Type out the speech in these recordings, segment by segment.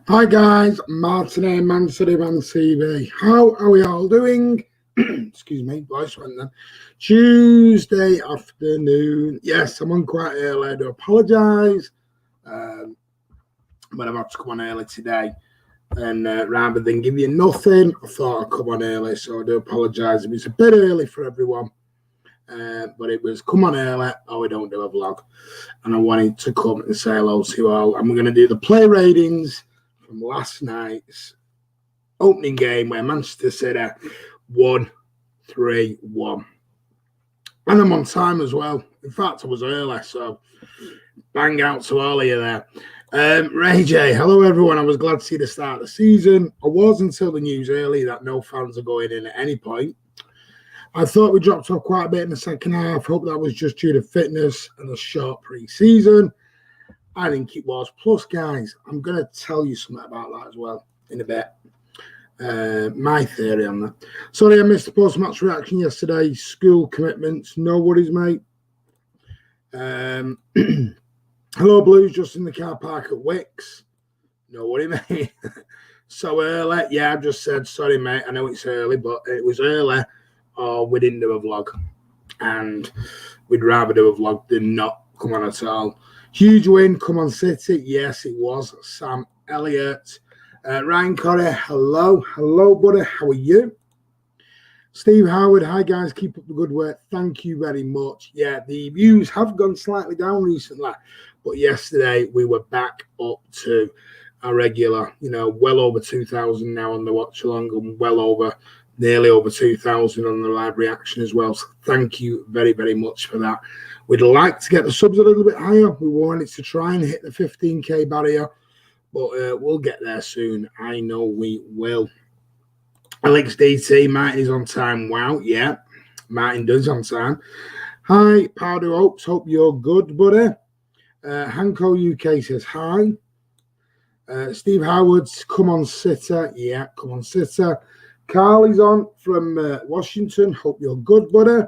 Hi guys, Martin here, mcfcfantv. How are we all doing? Excuse me, voice went then. Tuesday afternoon. Yes, I'm on quite early. I do apologise. But I've had to come on early today. And rather than give you nothing, I thought I'd come on early. So I do apologise. It was a bit early for everyone. But it was come on early, or we don't do a vlog. And I wanted to come and say hello to you all. And we're going to do the play ratings from last night's opening game where Manchester City won 3-1. And I'm on time as well. In fact, I was early, so bang out to all of you there. Ray J, hello everyone. I was glad to see the start of the season. I was until the news early that no fans are going in at any point. I thought we dropped off quite a bit in the second half. Hope that was just due to fitness and a short pre-season. I think it was. Plus, guys, I'm going to tell you something about that as well in a bit. My theory on that. Sorry, I missed the post-match reaction yesterday. School commitments. No worries, mate. Hello, Blues. Just in the car park at Wicks. No worry, mate. So early. Yeah, I just said, sorry, mate. I know it's early, but it was early. Or we didn't do a vlog. And we'd rather do a vlog than not come on at all. Huge win, come on City. Yes, it was. Sam Elliott. Ryan Corey, hello. Hello, buddy. How are you? Steve Howard, hi, guys. Keep up the good work. Thank you very much. Yeah, the views have gone slightly down recently. But yesterday, we were back up to our regular, well over 2,000 now on the watch along and well over, nearly over 2,000 on the live reaction as well. So thank you very, very much for that. We'd like to get the subs a little bit higher. We wanted to try and hit the 15k barrier, but we'll get there soon. I know we will. Alex DT, Martin is on time. Wow, yeah, Martin does on time. Hi, Pardo Oaks. Hope you're good, buddy. Hanko UK says hi. Steve Howard's come on Sitter. Yeah, come on Sitter. Carl is on from Washington. Hope you're good, buddy.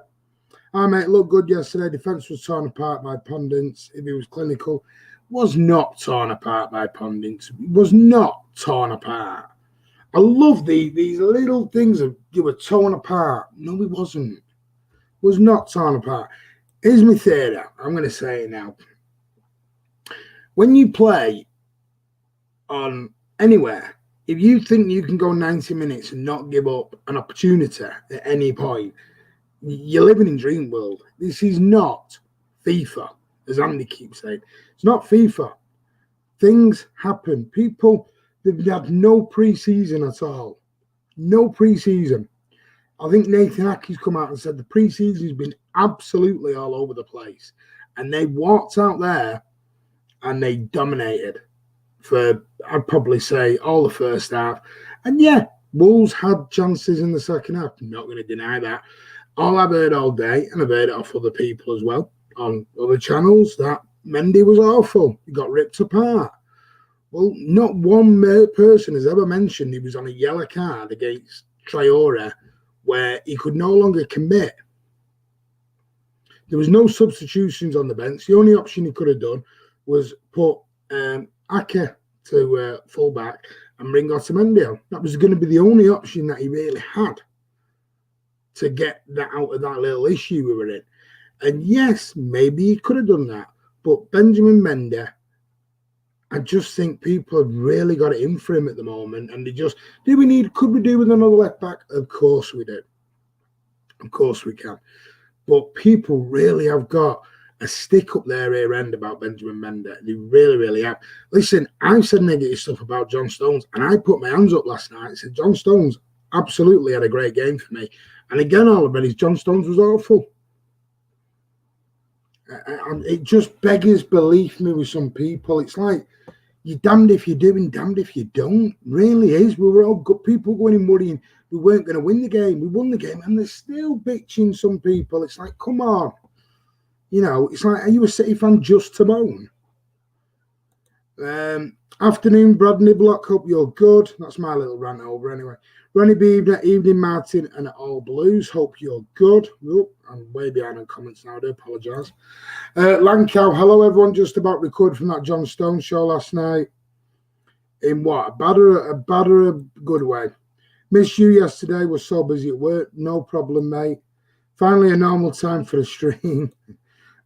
Our mate looked good yesterday. Defence was torn apart by pundits. If he was clinical, was not torn apart by pundits. Was not torn apart. I love these little things of you were torn apart. No, he wasn't. Was not torn apart. Here's my theory. I'm going to say it now. When you play on anywhere, if you think you can go 90 minutes and not give up an opportunity at any point, you're living in dream world. This is not FIFA, as Andy keeps saying. It's not FIFA. Things happen. People, they've had no pre-season at all. No pre-season. I think Nathan Ackey's come out and said the pre-season's been absolutely all over the place. And they walked out there and they dominated for, I'd probably say, all the first half. And yeah, Wolves had chances in the second half. I'm not going to deny that. All I've heard all day, and I've heard it off other people as well, on other channels, that Mendy was awful. He got ripped apart. Well, not one person has ever mentioned he was on a yellow card against Traore where he could no longer commit. There was no substitutions on the bench. The only option he could have done was put Ake to full-back and bring Otamendi on. That was going to be the only option that he really had to get that out of that little issue we were in. And yes, maybe he could have done that. But Benjamin Mendy I just think people have really got it in for him at the moment. And could we do with another left back? Of course we do. Of course we can. But people really have got a stick up their ear end about Benjamin Mendy. They really, really have. Listen, I've said negative stuff about John Stones, and I put my hands up last night and said, John Stones absolutely had a great game for me. And again, all about his John Stones was awful. It just beggars belief me with some people. It's like, you're damned if you do and damned if you don't. Really is. We were all good people going in worrying we weren't going to win the game. We won the game, and they're still bitching some people. It's like, come on. You know, it's like, are you a City fan just to moan? Afternoon, Brad Niblock. Hope you're good. That's my little rant over anyway. Ronnie B, evening, Martin, and All Blues. Hope you're good. Oh, I'm way behind on comments now. I do apologise. Lancow, hello everyone. Just about recorded from that John Stone show last night. In what? A good way. Missed you yesterday. Was so busy at work. No problem, mate. Finally a normal time for the stream.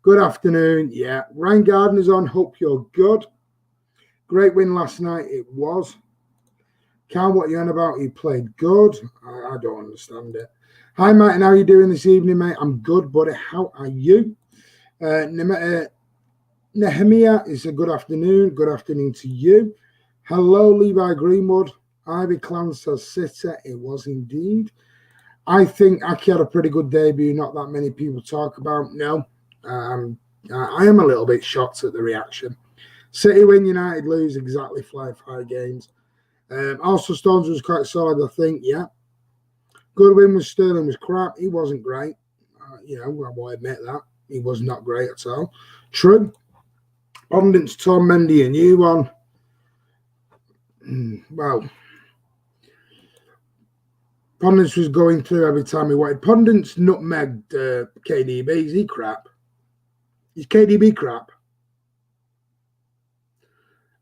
Good afternoon. Yeah. Ryan Gardner's on. Hope you're good. Great win last night. It was. Carl, what are you on about? You played good. I don't understand it. Hi, Martin. How are you doing this evening, mate? I'm good, buddy. How are you? Nehemiah is a good afternoon. Good afternoon to you. Hello, Levi Greenwood. Ivy Clan says City. It was indeed. I think Aki had a pretty good debut. Not that many people talk about. No. I am a little bit shocked at the reaction. City win, United lose, exactly 5 games. Also, Stones was quite solid, I think. Yeah. Good win with Sterling was crap. He wasn't great. I will admit that. He was not great at all. True. Pundits Tom Mendy, a new one. Well, Pundits was going through every time he wanted. Pundits nutmegged KDB. Is he crap? Is KDB crap?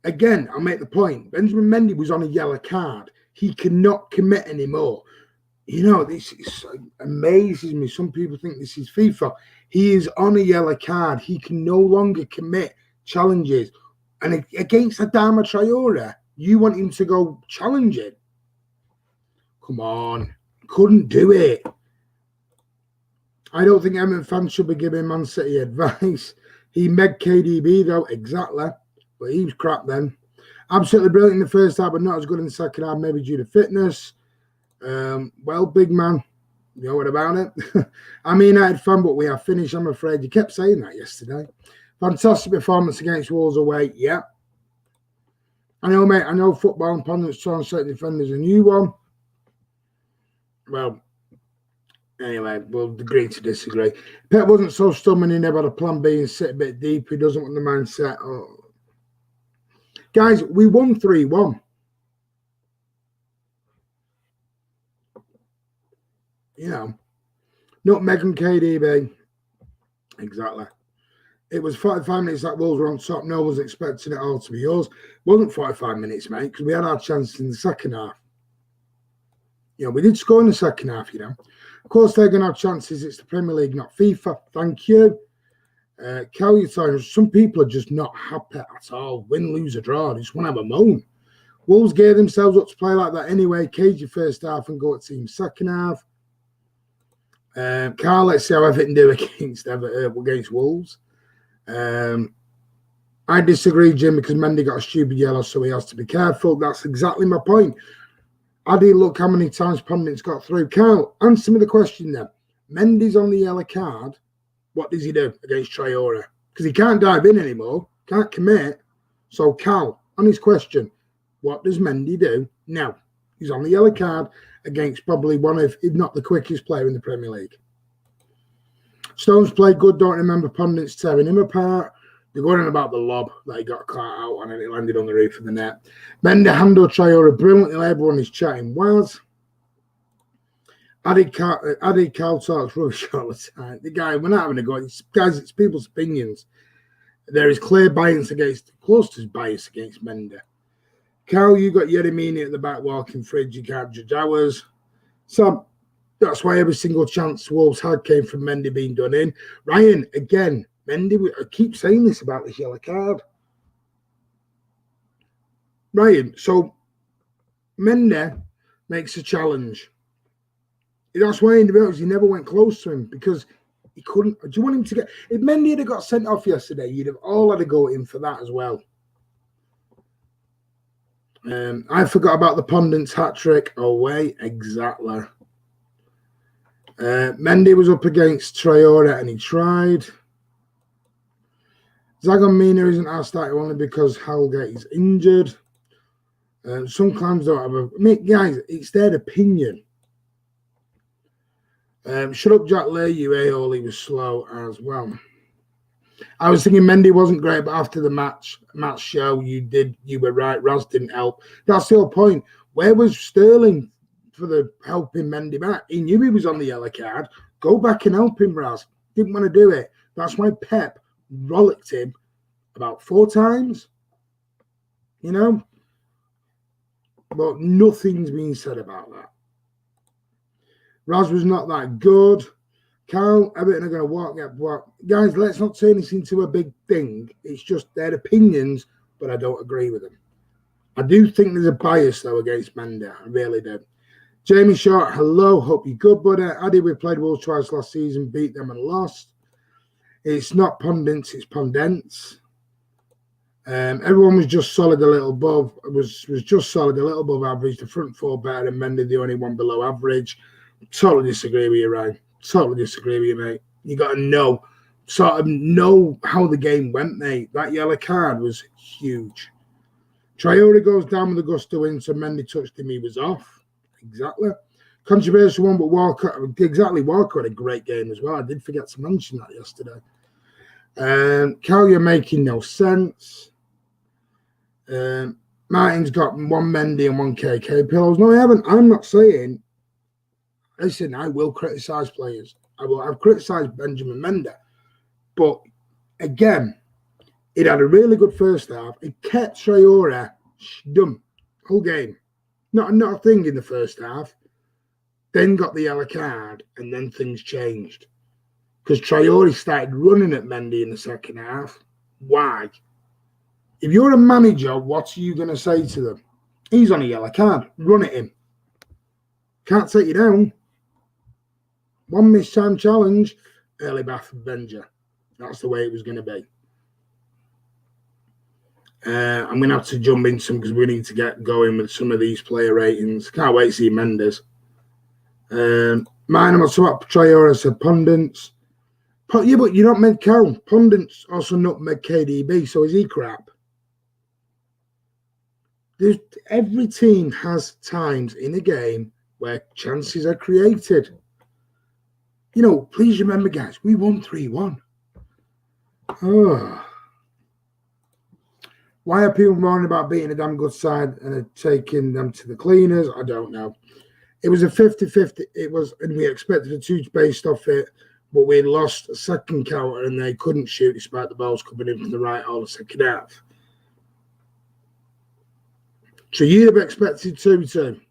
Again, I'll make the point. Benjamin Mendy was on a yellow card. He cannot commit anymore. This amazes me. Some people think this is FIFA. He is on a yellow card. He can no longer commit challenges. And against Adama Traore, you want him to go challenging? Come on. Couldn't do it. I don't think Emmet fans should be giving Man City advice. He megged KDB, though. Exactly. But he was crap then. Absolutely brilliant in the first half, but not as good in the second half, maybe due to fitness. Well, big man, you know what about it? I'm a United fan, but we are finished, I'm afraid. You kept saying that yesterday. Fantastic performance against Wolves away, yeah. I know, mate, I know football and pundits trying to set defenders a new one. Well, anyway, we'll agree to disagree. Pep wasn't so stubborn, he never had a plan B and sit a bit deep. He doesn't want the mindset. Oh. Guys, we won 3-1. Nutmeg and KDB. Exactly. It was 45 minutes that Wolves were on top. No one was expecting it all to be yours. It wasn't 45 minutes, mate, because we had our chances in the second half. We did score in the second half, Of course, they're going to have chances. It's the Premier League, not FIFA. Thank you. Cal, you're telling us some people are just not happy at all. Win, lose, or draw. They just want to have a moan. Wolves gave themselves up to play like that anyway. Cage your first half and go at team second half. Carl, let's see how Everton do against Wolves. I disagree, Jim, because Mendy got a stupid yellow, so he has to be careful. That's exactly my point. I didn't look how many times Pundits got through. Carl, answer me the question then. Mendy's on the yellow card. What does he do against Traore? Because he can't dive in anymore, can't commit. So, Carl, on his question, what does Mendy do now? He's on the yellow card against probably one of, if not the quickest player in the Premier League. Stones played good, don't remember Pundits tearing him apart. They're going on about the lob that he got caught out on and it landed on the roof of the net. Mendy handled Traore brilliantly. Everyone is chatting was. Adi Cal talks rubbish all the time. The guy, we're not having a go. Guys, it's people's opinions. There is clear bias against Mendy. Cal, you got Yerimini at the back walking fridge. You can't judge ours. So that's why every single chance Wolves had came from Mendy being done in. Ryan, again, Mendy, I keep saying this about this yellow card. Ryan, so Mendy makes a challenge. That's why he never went close to him, because he couldn't. Do you want him to get... If Mendy had got sent off yesterday, you'd have all had to go in for that as well. I forgot about the pundit's hat-trick. Oh, wait, exactly. Mendy was up against Traore and he tried. Zagon Mina isn't our starter only because Halgate is injured. Some clans don't have a... I mean, guys, it's their opinion. Shut up, Jack Lee. You a-hole, he was slow as well. I was thinking Mendy wasn't great, but after the match show, you were right. Raz didn't help. That's the whole point. Where was Sterling for the helping Mendy back? He knew he was on the yellow card. Go back and help him, Raz. Didn't want to do it. That's why Pep rollicked him about 4 times. You know? But nothing's been said about that. Raz was not that good. Carl, Everton are going to walk. Guys, let's not turn this into a big thing. It's just their opinions, but I don't agree with them. I do think there's a bias, though, against Mendy. I really do. Jamie Short, hello. Hope you're good, buddy. Addy, we played Wolves twice last season, beat them and lost. It's not pundits, it's pundits. Everyone was just solid a little above. Was just solid a little above average. The front four better than Mendy, the only one below average. Totally disagree with you, Ryan. Totally disagree with you, mate. You got to sort of know how the game went, mate. That yellow card was huge. Traore goes down with a gusto in, so Mendy touched him, he was off. Exactly. Controversial one, but Walker, exactly, Walker had a great game as well. I did forget to mention that yesterday. Cal, you're making no sense. Martin's got 1 Mendy and 1 KK pillows. No, I haven't. I'm not saying... Listen, I will criticise players. I've criticised Benjamin Mendy. But, again, it had a really good first half. It kept Traore dumb whole game. Not a thing in the first half. Then got the yellow card, and then things changed. Because Traore started running at Mendy in the second half. Why? If you're a manager, what are you going to say to them? He's on a yellow card. Run at him. Can't take you down. 1 missed time challenge, early bath Avenger. That's the way it was going to be. I'm going to have to jump in some because we need to get going with some of these player ratings. Can't wait to see Mendes. Mine, I'm also up Traore said pundits. Yeah, but you're not meant to count. Pundits also not made KDB, so is he crap? Every team has times in a game where chances are created. You know, please remember, guys, we won 3-1. Oh. Why are people moaning about beating a damn good side and taking them to the cleaners? I don't know. It was a 50-50. It was, and we expected a 2 based off it, but we lost a second counter and they couldn't shoot despite the balls coming in from the right all the second half. So you'd have expected 2-2.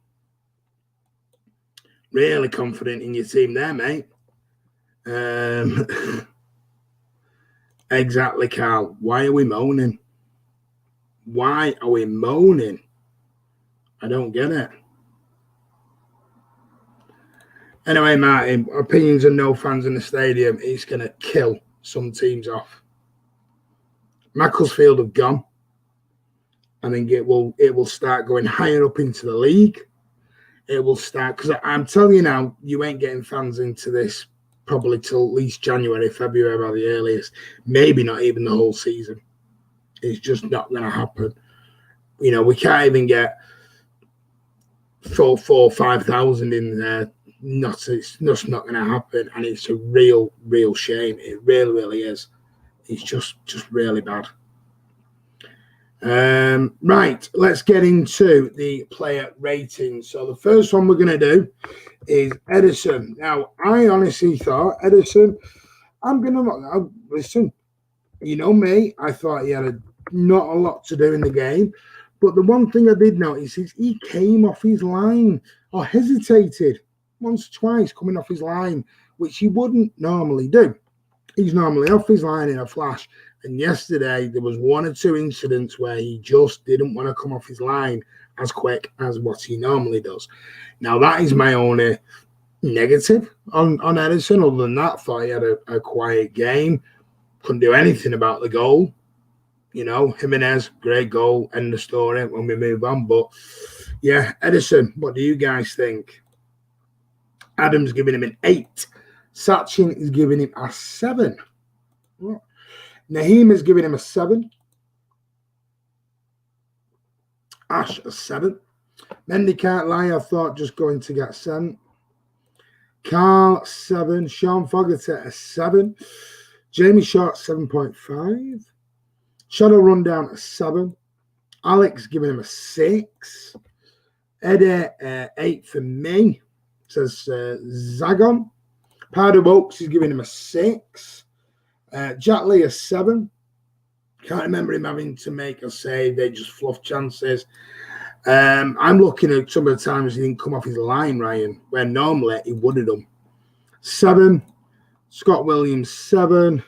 Really confident in your team there, mate. Exactly, Carl. Why are we moaning? Why are we moaning? I don't get it. Anyway, Martin, opinions of no fans in the stadium. It's going to kill some teams off. Macclesfield have gone. I think it will start going higher up into the league. It will start, because I'm telling you now, you ain't getting fans into this probably till at least January, February by the earliest. Maybe not even the whole season. It's just not going to happen. You know, we can't even get 5,000 in there. It's just not going to happen, and it's a real shame. It really, really is. It's just really bad. Right, let's get into the player ratings. So the first one we're going to do is Edison. Now, I honestly thought Edison, listen, you know me, I thought he had not a lot to do in the game. But the one thing I did notice is he came off his line or hesitated once or twice coming off his line, which he wouldn't normally do. He's normally off his line in a flash. And yesterday, there was 1 or 2 incidents where he just didn't want to come off his line as quick as what he normally does. Now, that is my only negative on Edison. Other than that, I thought he had a quiet game. Couldn't do anything about the goal. You know, Jimenez, great goal, end of story when we move on. But, yeah, Edison, what do you guys think? Adam's giving him an 8. Sachin is giving him a 7. Naheem is giving him a 7. Ash a 7. Mendy can't lie, I thought just going to get sent. Carl 7. Sean Fogarty a 7. Jamie Short 7.5. Shadow Rundown a 7. Alex giving him a 6. Eddie 8 for me. Says Zagon. Powder Oaks is giving him a 6. Jack Lee a 7. Can't remember him having to make a save. They just fluff chances. I'm looking at some of the times he didn't come off his line, Ryan, where normally he would have done. 7. Scott Williams 7.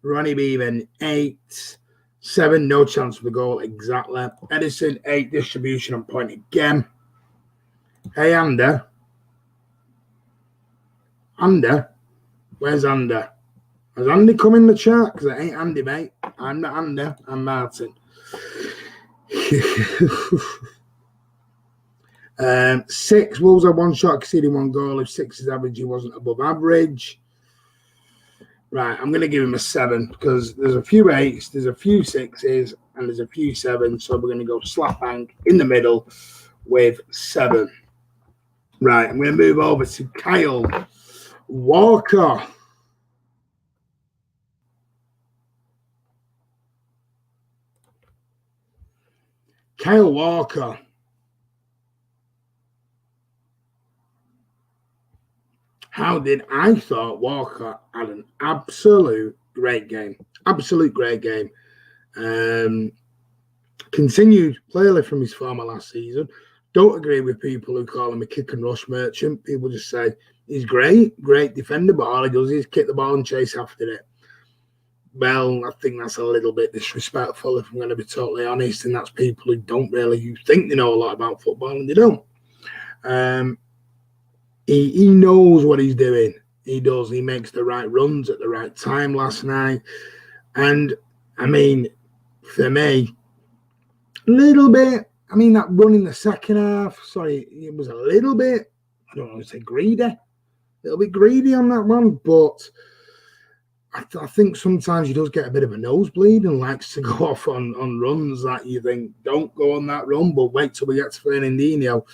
Ronnie Beaven 8. 7. No chance for the goal. Exactly. Edison 8. Distribution on point again. Hey, Ander. Ander? Where's Ander? Has Andy come in the chat? Because it ain't Andy, mate. I'm not Andy. I'm Martin. 6. Wolves had 1 shot, conceding 1 goal. If 6 is average, he wasn't above average. Right, I'm going to give him a 7 because there's a few 8s, there's a few 6s, and there's a few 7s. So we're going to go slap bang in the middle with 7. Right, I'm going to move over to Kyle Walker. Kyle Walker. How did I thought Walker had an absolute great game. Absolute great game. Continued clearly from his former last season. Don't agree with people who call him a kick and rush merchant. People just say he's great defender, but all he does is kick the ball and chase after it. Well, I think that's a little bit disrespectful, if I'm going to be totally honest, and that's people who don't really, who think they know a lot about football, and they don't. He knows what he's doing. He does. He makes the right runs at the right time last night. And, I mean, for me, a little bit, I mean, that run in the second half, sorry, it was a little bit, I don't want to say greedy, a little bit greedy on that one, but I think sometimes he does get a bit of a nosebleed and likes to go off on runs that you think, don't go on that run, but wait till we get to Fernandinho.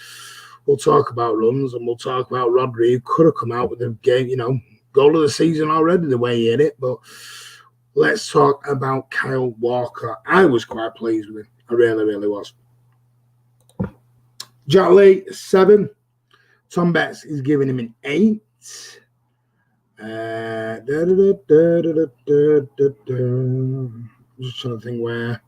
We'll talk about runs and we'll talk about Rodri, who could have come out with the game, you know, goal of the season already, the way he hit it. But let's talk about Kyle Walker. I was quite pleased with him. I really, really was. Jack Lee, 7. Tom Betts is giving him an 8. Just trying to think where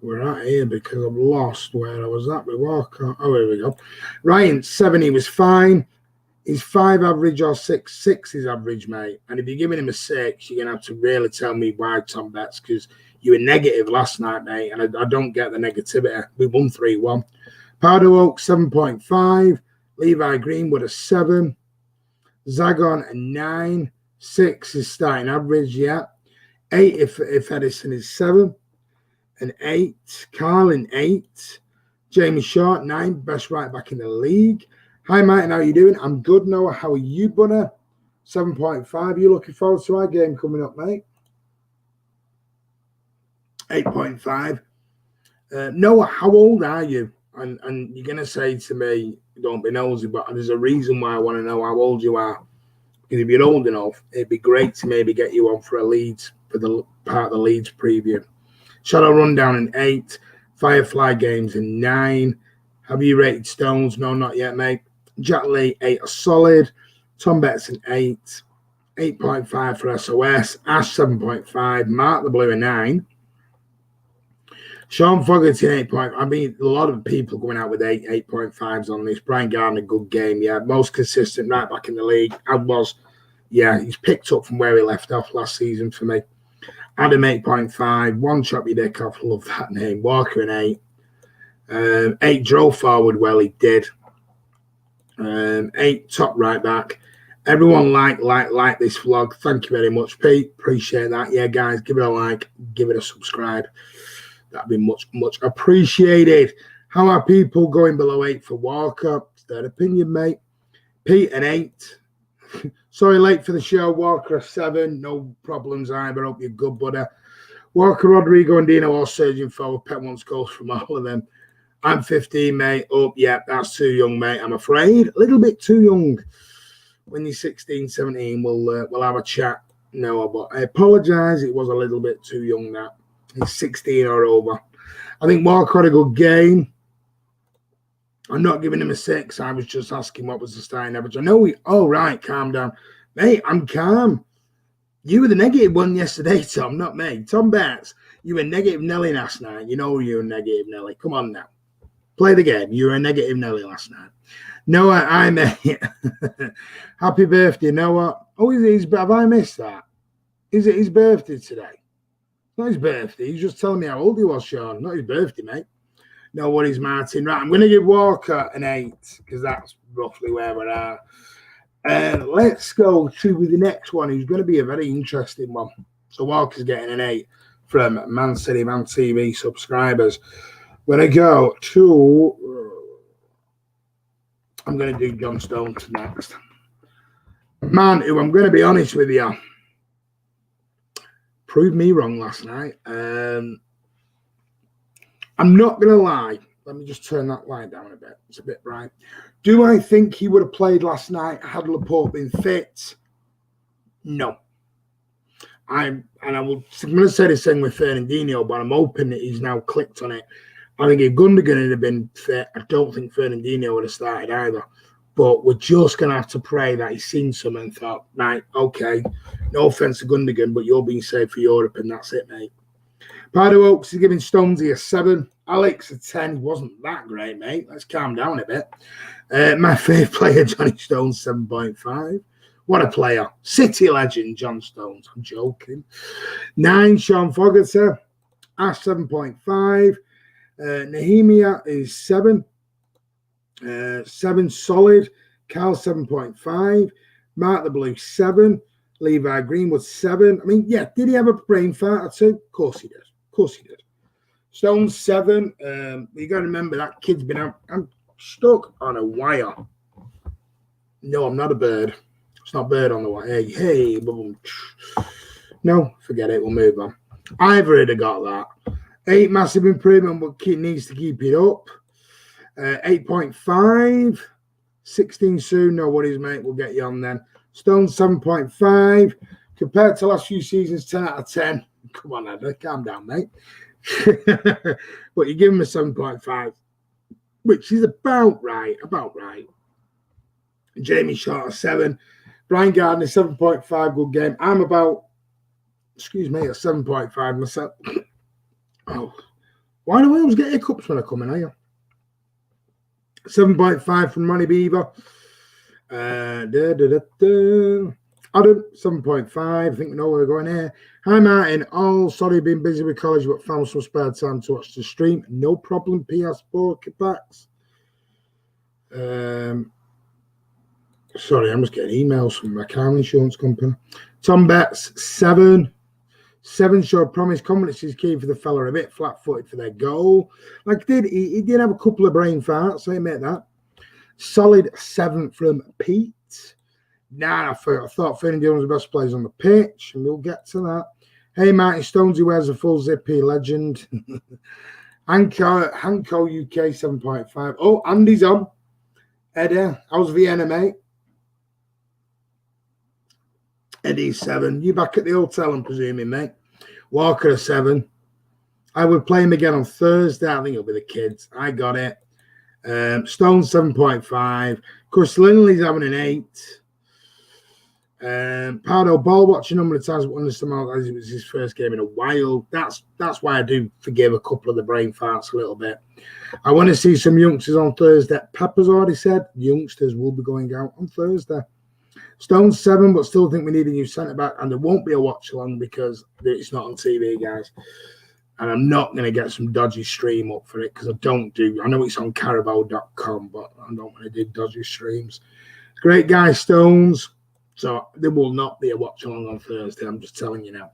we're at here because I've lost where I was at with Walker. Oh, here we go. Ryan, 7, he was fine. He's 5 average or 6. 6 is average, mate. And if you're giving him a 6, you're going to have to really tell me why, Tom Betts, because you were negative last night, mate, and I don't get the negativity. We won 3-1. Powder Oak, 7.5. Levi Greenwood, a 7. Zagon, a 9. 6 is starting average, yeah. 8 if Edison is 7. An 8. Carlin, 8. Jamie Short, 9. Best right back in the league. Hi, Mike. How are you doing? I'm good, Noah. How are you, Bunner? 7.5. You looking forward to our game coming up, mate? 8.5. Noah, how old are you? And you're going to say to me, don't be nosy, but there's a reason why I want to know how old you are. Because if you're old enough, it'd be great to maybe get you on for a Leeds, for the part of the Leeds preview. Shadow Rundown in 8. Firefly Games in 9. Have you rated Stones? No, not yet, mate. Jack Lee, 8 a solid. Tom Betts an 8. 8.5 for SOS. Ash, 7.5. Mark the Blue, a 9. Sean Fogarty, 8. I mean, a lot of people going out with 8.5s on this. Brian Gardner, good game, yeah. Most consistent right back in the league. I was yeah, he's picked up from where he left off last season for me. Adam 8.5, one chop your dick off, love that name. Walker an 8. 8 drove forward, well he did. 8 top right back. Everyone like this vlog. Thank you very much, Pete. Appreciate that. Yeah, guys, give it a like, give it a subscribe. That'd be much appreciated. How are people going below 8 for Walker? It's their opinion, mate. Pete an 8. Sorry, late for the show. Walker a 7. No problems either. Hope you're good, buddy. Walker, Rodrigo, and Dino all surging forward. Pep wants goals from all of them. I'm 15, mate. Oh, yeah, that's too young, mate. I'm afraid. A little bit too young. When you're 16, 17, we'll have a chat. No, but I apologise. It was a little bit too young, that. He's 16 or over. I think Walker had a good game. I'm not giving him a 6. I was just asking what was the starting average. I know right, calm down. Mate, I'm calm. You were the negative one yesterday, Tom, not me. Tom Betts, you were negative Nelly last night. You know you were negative Nelly. Come on now. Play the game. You were a negative Nelly last night. Noah, I mate. Happy birthday, Noah. Oh, have I missed that? Is it his birthday today? Not his birthday. He's just telling me how old he was, Sean. Not his birthday, mate. No worries, Martin. Right, I'm going to give Walker an 8 because that's roughly where we're at. Let's go to the next one. Who's going to be a very interesting one. So Walker's getting an 8 from Man City Man TV subscribers. When I go to, I'm going to do John Stones next. Man, who I'm going to be honest with you, proved me wrong last night. I'm not going to lie. Let me just turn that light down a bit. It's a bit bright. Do I think he would have played last night had Laporte been fit? No. I'm going to say the same with Fernandinho, but I'm hoping that he's now clicked on it. I think if Gundogan had been fit, I don't think Fernandinho would have started either. But we're just going to have to pray that he's seen something and thought, right, okay, no offence to Gundogan, but you're being saved for Europe, and that's it, mate. Pardo Oaks is giving Stonesy a 7. Alex a 10. He wasn't that great, mate. Let's calm down a bit. My favourite player, Johnny Stones, 7.5. What a player. City legend, John Stones. I'm joking. 9, Sean Fogarty. Ash, 7.5. Nehemia is 7. 7 solid. Carl, 7.5. Mark the Blue, 7. Levi Greenwood, 7. I mean, yeah, did he have a brain fart or two? Of course he did. Of course he did. Stones, 7. You got to remember that kid's been out. I'm stuck on a wire. No, I'm not a bird. It's not a bird on the wire. Hey. No, forget it. We'll move on. I've already got that. 8, massive improvement, but kid needs to keep it up. 8.5. 16 soon. No worries, mate. We'll get you on then. Stones, 7.5. Compared to last few seasons, 10 out of 10. Come on, Edda. Calm down, mate. But you give him a 7.5, which is about right. Jamie Short, a 7. Brian Gardner, 7.5. Good game. I'm about, a 7.5 myself. Oh, why do I always get hiccups when I come in here? 7.5 from Ronnie Beaver. Adam, 7.5. I think we know where we're going here. Hi, Martin. Oh, sorry, been busy with college, but found some spare time to watch the stream. No problem, PS Packs. Sorry, I'm just getting emails from my car insurance company. Tom Betts, 7. 7 showed promise. Confidence is key for the fella. A bit flat-footed for their goal. Like he did have a couple of brain farts, so he made that. Solid 7 from Pete. I thought Fernandinho was the best players on the pitch, and we'll get to that. Hey, Martin Stonesy wears a full zippy, legend. Hanko UK 7.5. Oh, Andy's on. Eddie, how's Vienna, mate? Eddie's 7. You back at the hotel, I'm presuming, mate. Walker a 7. I would play him again on Thursday. I think it'll be the kids. I got it. Stone 7.5. Chris Linley's having an 8. Pardo ball watching a number of times, but understand as it was his first game in a while. That's why I do forgive a couple of the brain farts a little bit. I want to see some youngsters on Thursday. Pepper's already said youngsters will be going out on Thursday. Stones 7, but still think we need a new centre-back, and there won't be a watch-along because it's not on TV, guys. And I'm not going to get some dodgy stream up for it because I don't do... I know it's on Carabao.com, but I don't want to do dodgy streams. Great guy, Stones. So there will not be a watch-along on Thursday. I'm just telling you now.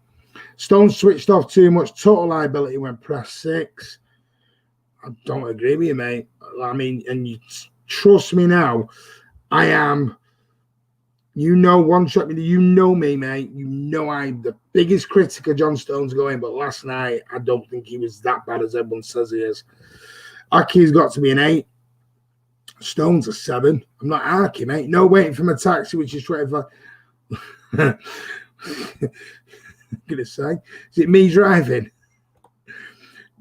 Stones switched off too much. Total liability when press 6. I don't agree with you, mate. I mean, and you trust me now, I am... You know, one shot, you know me, mate. You know I'm the biggest critic of John Stones going, but last night, I don't think he was that bad as everyone says he is. Aki's got to be an 8. Stones a 7. I'm not Aki, mate. No waiting for my taxi, which is 25. I'm going to say, is it me driving?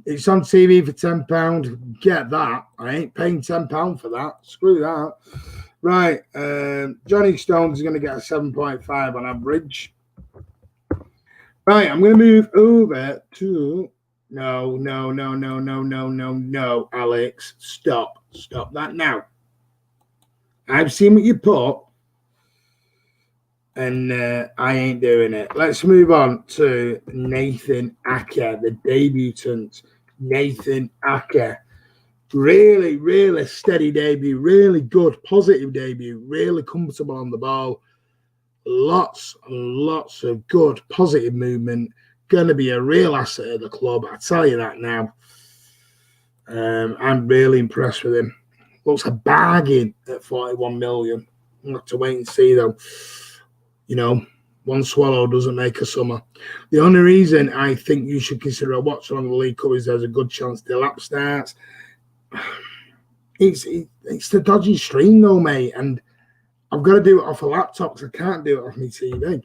It's on TV for £10. Get that. I ain't paying £10 for that. Screw that. Right, Johnny Stones is going to get a 7.5 on average. Right, I'm going to move over to... No, Alex. Stop that now. I've seen what you put, and I ain't doing it. Let's move on to Nathan Ake, the debutant. Nathan Ake. Really, really steady debut. Really good, positive debut. Really comfortable on the ball. Lots and lots of good, positive movement. Going to be a real asset at the club. I tell you that now. I'm really impressed with him. Looks a bargain at 41 million. I'll have to wait and see, though. You know, one swallow doesn't make a summer. The only reason I think you should consider a watch on the League Cup is there's a good chance the lap starts. It's the dodgy stream though, mate, and I've got to do it off a laptop because I can't do it off my TV.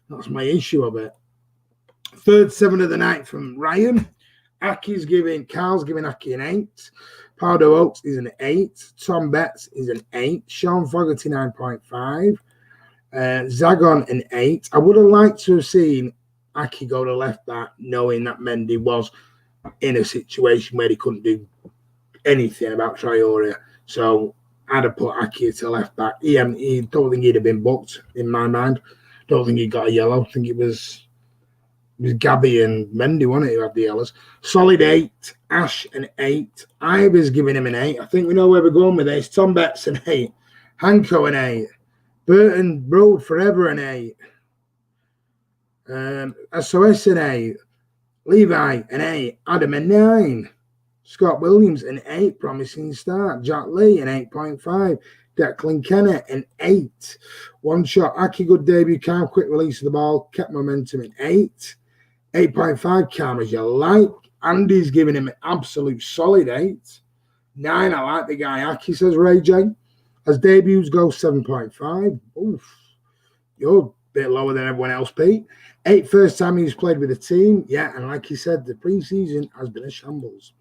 That's my issue of it. Third 7 of the night from Ryan. Carl's giving Ake an 8. Pardo Oaks is an 8. Tom Betts is an 8. Sean Fogarty 9.5. Zagon an 8. I would have liked to have seen Ake go to left back, knowing that Mendy was in a situation where he couldn't do anything about Traore. So I'd have put Ake to left back. He don't think he'd have been booked in my mind. Don't think he got a yellow. I think it was Gabby and Mendy, wasn't it, who had the yellows. Solid 8. Ash an 8. Ivor's giving him an 8. I think we know where we're going with this. Tom Betts an 8. Hanko an 8. Burton Road forever an 8. SOS an 8. Levi an 8. Adam a 9. Scott Williams an 8. Promising start. Jack Lee an 8.5. Declan Kennett an 8. One shot. Ake good debut. Calm quick release of the ball. Kept momentum an 8. 8.5. Calm as you like. Andy's giving him an absolute solid 8. 9. I like the guy. Ake, says Ray J. As debuts go, 7.5. Oof. You're a bit lower than everyone else, Pete. 8 first time he's played with a team. Yeah, and like he said, the preseason has been a shambles.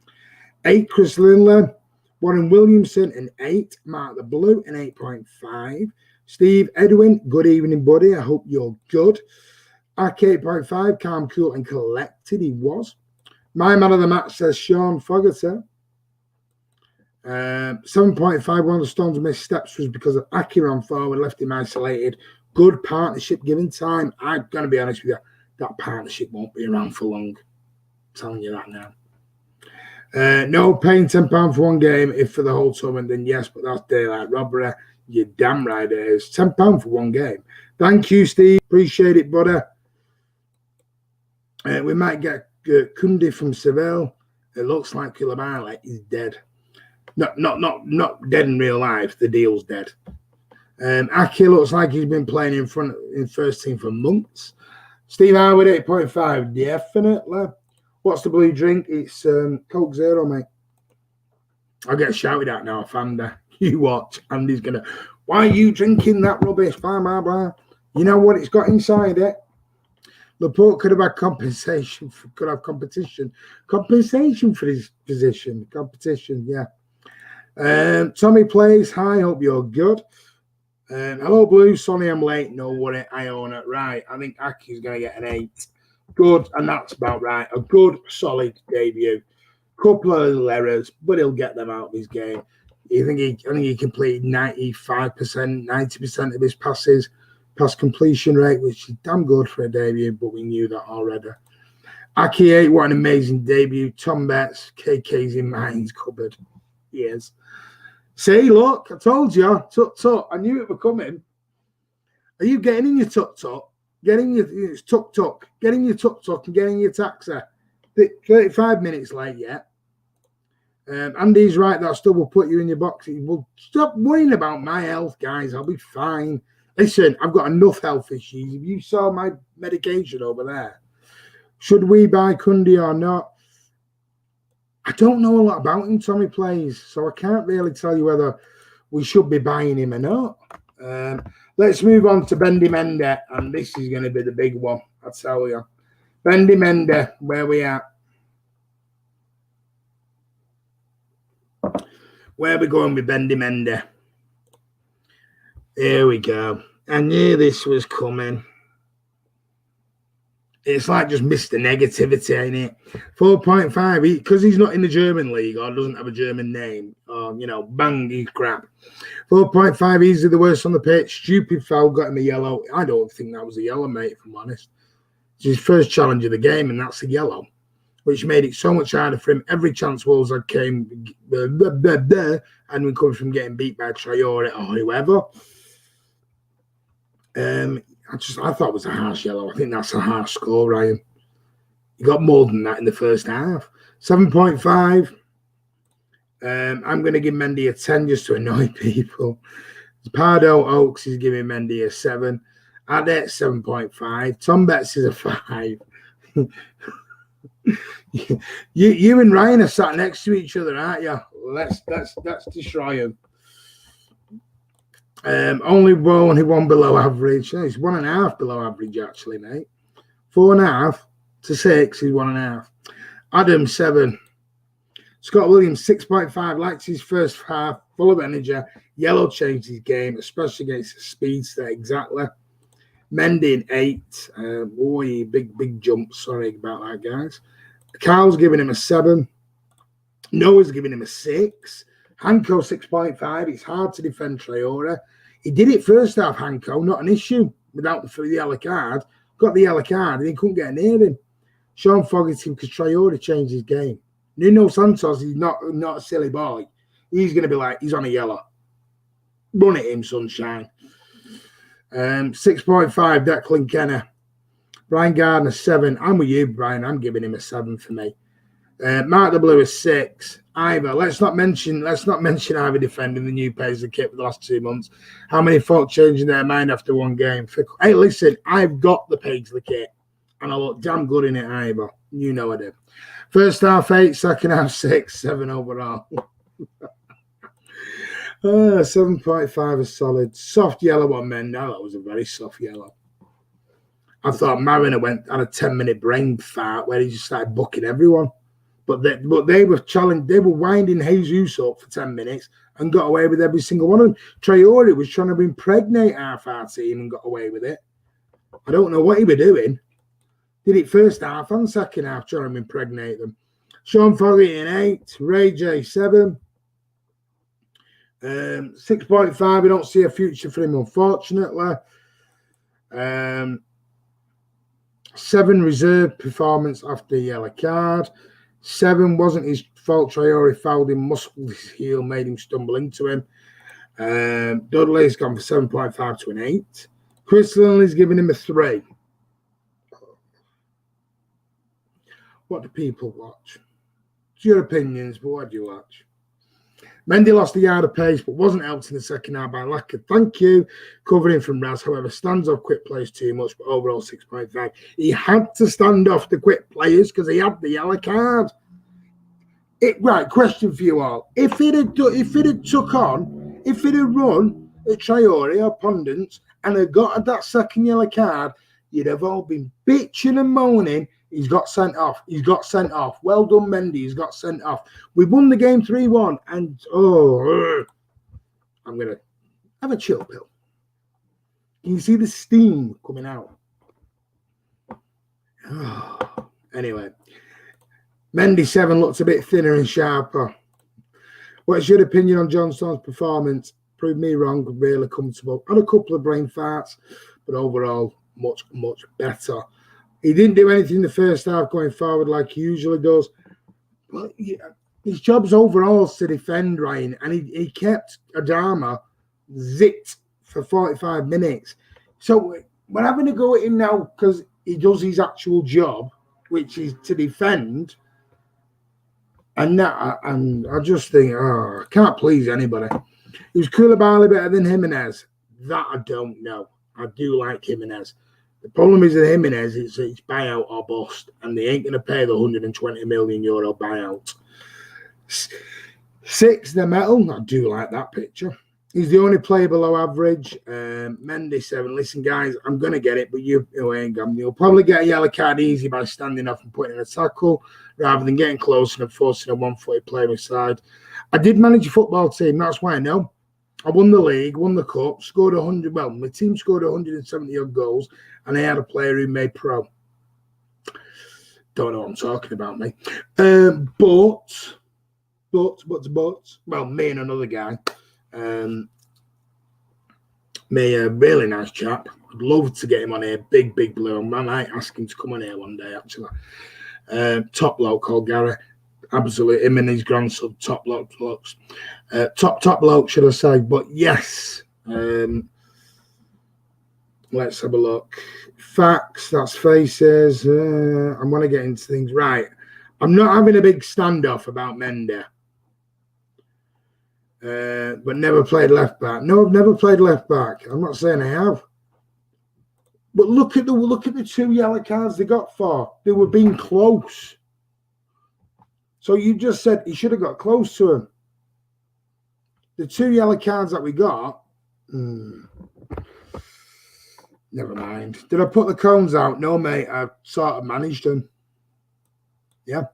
8, Chris Lindler. Warren Williamson, an 8. Mark the Blue, an 8.5. Steve Edwin, good evening, buddy. I hope you're good. Ake 8.5, calm, cool, and collected. He was. My man of the match says Sean Fogarty. 7.5. One of the Stones' missed steps was because of Ake on forward, left him isolated. Good partnership given time. I'm going to be honest with you, that partnership won't be around for long. I'm telling you that now. No, paying £10 for one game, if for the whole tournament, then yes, but that's daylight robbery. You're damn right it is. £10 for one game. Thank you, Steve. Appreciate it, buddy. We might get Kundi from Seville. It looks like Koulibaly is dead. Not dead in real life. The deal's dead. Ake looks like he's been playing in first team for months. Steve Howard 8.5, definitely. What's the blue drink? It's Coke Zero, mate. I'll get shouted at now, Fanda. You watch. Andy's gonna. Why are you drinking that rubbish? Blah blah blah. You know what it's got inside it. Laporte could have had compensation. Could have competition. Compensation for his position. Competition, yeah. Tommy plays. Hi, hope you're good. Hello, Blue. Sonny, I'm late. No worry. I own it. Right. I think Ake's going to get an 8. Good. And that's about right. A good, solid debut. Couple of little errors, but he'll get them out of his game. I think he completed 95%, 90% of his passes, pass completion rate, which is damn good for a debut, but we knew that already. Aki, what an amazing debut. Tom Betts, KK's in mine's cupboard. He is. See, look, I told you. Tut. I knew it was coming. Are you getting in your tut-tut? Getting your tuk-tuk. Getting your tuk-tuk and getting your taxi. 35 minutes late yet. Andy's right, that still will put you in your box. Well, stop worrying about my health, guys. I'll be fine. Listen, I've got enough health issues. If you saw my medication over there, should we buy Cundy or not? I don't know a lot about him, Tommy plays, so I can't really tell you whether we should be buying him or not. Let's move on to Mendy, and this is going to be the big one, I tell you. Mendy, where we at? Where are we going with Mendy? Here we go. I knew this was coming. It's like just Mr. Negativity, ain't it? 4.5, because he's not in the German league or doesn't have a German name, or, bang, he's crap. 4.5, easily the worst on the pitch. Stupid foul, got him a yellow. I don't think that was a yellow, mate, if I'm honest. It's his first challenge of the game, and that's a yellow, which made it so much harder for him. Every chance Wolves had came, and we come from getting beat by Traore or whoever. I thought it was a harsh yellow. I think that's a harsh score, Ryan. You got more than that in the first half. 7.5. I'm going to give Mendy a 10 just to annoy people. Pardo Oaks is giving Mendy a 7. Adet 7.5. Tom Betts is a 5. you and Ryan are sat next to each other, aren't you? Let's destroy him. Only one below average. It's 1.5 below average, actually, mate. 4.5 to 6 is 1.5. Adam 7. Scott Williams 6.5. Likes his first half, full of energy. Yellow changed his game, especially against the speedster. Exactly. Mendy 8. Big jump. Sorry about that, guys. Carl's giving him a 7. Noah's giving him a 6. Hanko 6.5. It's hard to defend Traore. He did it first half, Hanko, not an issue without the yellow card. Got the yellow card and he couldn't get near him. Sean Fogarty, because Traore changed his game. Nuno Santos is not a silly boy. He's going to be like, he's on a yellow. Run at him, sunshine. 6.5, Declan Kenner. Brian Gardner 7. I'm with you, Brian. I'm giving him a 7 for me. Mark the Blue is 6. Ivor, let's not mention Ivor defending the new Paisley kit for the last 2 months. How many folk changing their mind after one game? Hey, listen, I've got the Paisley kit and I look damn good in it, Ivor. You know I do. First half 8, second half 6, 7 overall. 7.5 is solid. Soft yellow on men. Now that was a very soft yellow. I thought Mariner had a 10-minute brain fart where he just started bucking everyone. But they were challenged. They were winding Jesus up for 10 minutes and got away with every single one of them. Traore was trying to impregnate half our team and got away with it. I don't know what he was doing. Did it first half and second half trying to impregnate them. Sean Fogarty in 8. Ray J 7. 6.5. We don't see a future for him, unfortunately. 7 reserve performance after the yellow card. 7 wasn't his fault. Traore fouled him, muscled his heel, made him stumble into him. Dudley's gone for 7.5 to an 8. Chris Linley's giving him a 3. What do people watch? It's your opinions, but what do you watch? Mendy lost a yard of pace, but wasn't helped in the second half by lack of thank you. Covering from Raz, however, stands off quick players too much, but overall 6.5. He had to stand off the quick players because he had the yellow card. Right, question for you all. If it had run at Traore or Pondence and had got that second yellow card, you'd have all been bitching and moaning. He's got sent off. Well done, Mendy. He's got sent off. We won the game 3-1. And, I'm going to have a chill pill. Can you see the steam coming out? Anyway. Mendy 7 looks a bit thinner and sharper. What's your opinion on John Stone's performance? Proved me wrong, really comfortable. Had a couple of brain farts, but overall, much, much better. He didn't do anything in the first half going forward like he usually does. But yeah, his job's overall to defend, Ryan, and he kept Adama zipped for 45 minutes. So we're having to go at him now because he does his actual job, which is to defend. And I just think, I can't please anybody. Is Koulibaly better than Jimenez? That I don't know. I do like Jimenez. The problem is that Jimenez, it's buyout or bust, and they ain't going to pay the €120 million buyout. 6, the metal. I do like that picture. He's the only player below average. Mendy 7. Listen, guys, I'm going to get it, but you ain't going. You'll probably get a yellow card easy by standing off and putting in a tackle rather than getting close and forcing a one-footed play beside. I did manage a football team. That's why I know. I won the league, won the cup, scored 100. Well, my team scored 170-odd goals, and I had a player who made pro. Don't know what I'm talking about, mate. But, well, me and another guy, me a really nice chap. I'd love to get him on here. Big blue. I might ask him to come on here one day, actually. Top bloke called Gary. Absolutely, him and his grandson, top blokes. Top bloke, should I say. But yes, let's have a look. Facts, that's faces. I want to get into things. Right. I'm not having a big standoff about Mendy. But never played left back. No, I've never played left back. I'm not saying I have. But look at the 2 yellow cards they got for. They were being close. So you just said he should have got close to him. The 2 yellow cards that we got, never mind. Did I put the cones out? No, mate. I sort of managed them. Yeah.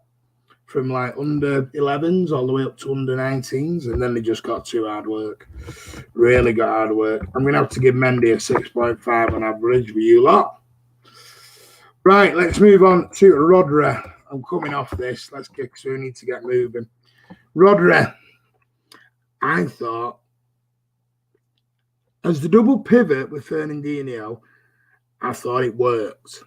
From like under 11s all the way up to under 19s, and then they just got too hard work. Really got hard work. I'm going to have to give Mendy a 6.5 on average for you lot. Right, let's move on to Rodri. I'm coming off this. Let's get, because we need to get moving. Rodri, I thought, as the double pivot with Fernandinho, I thought it worked.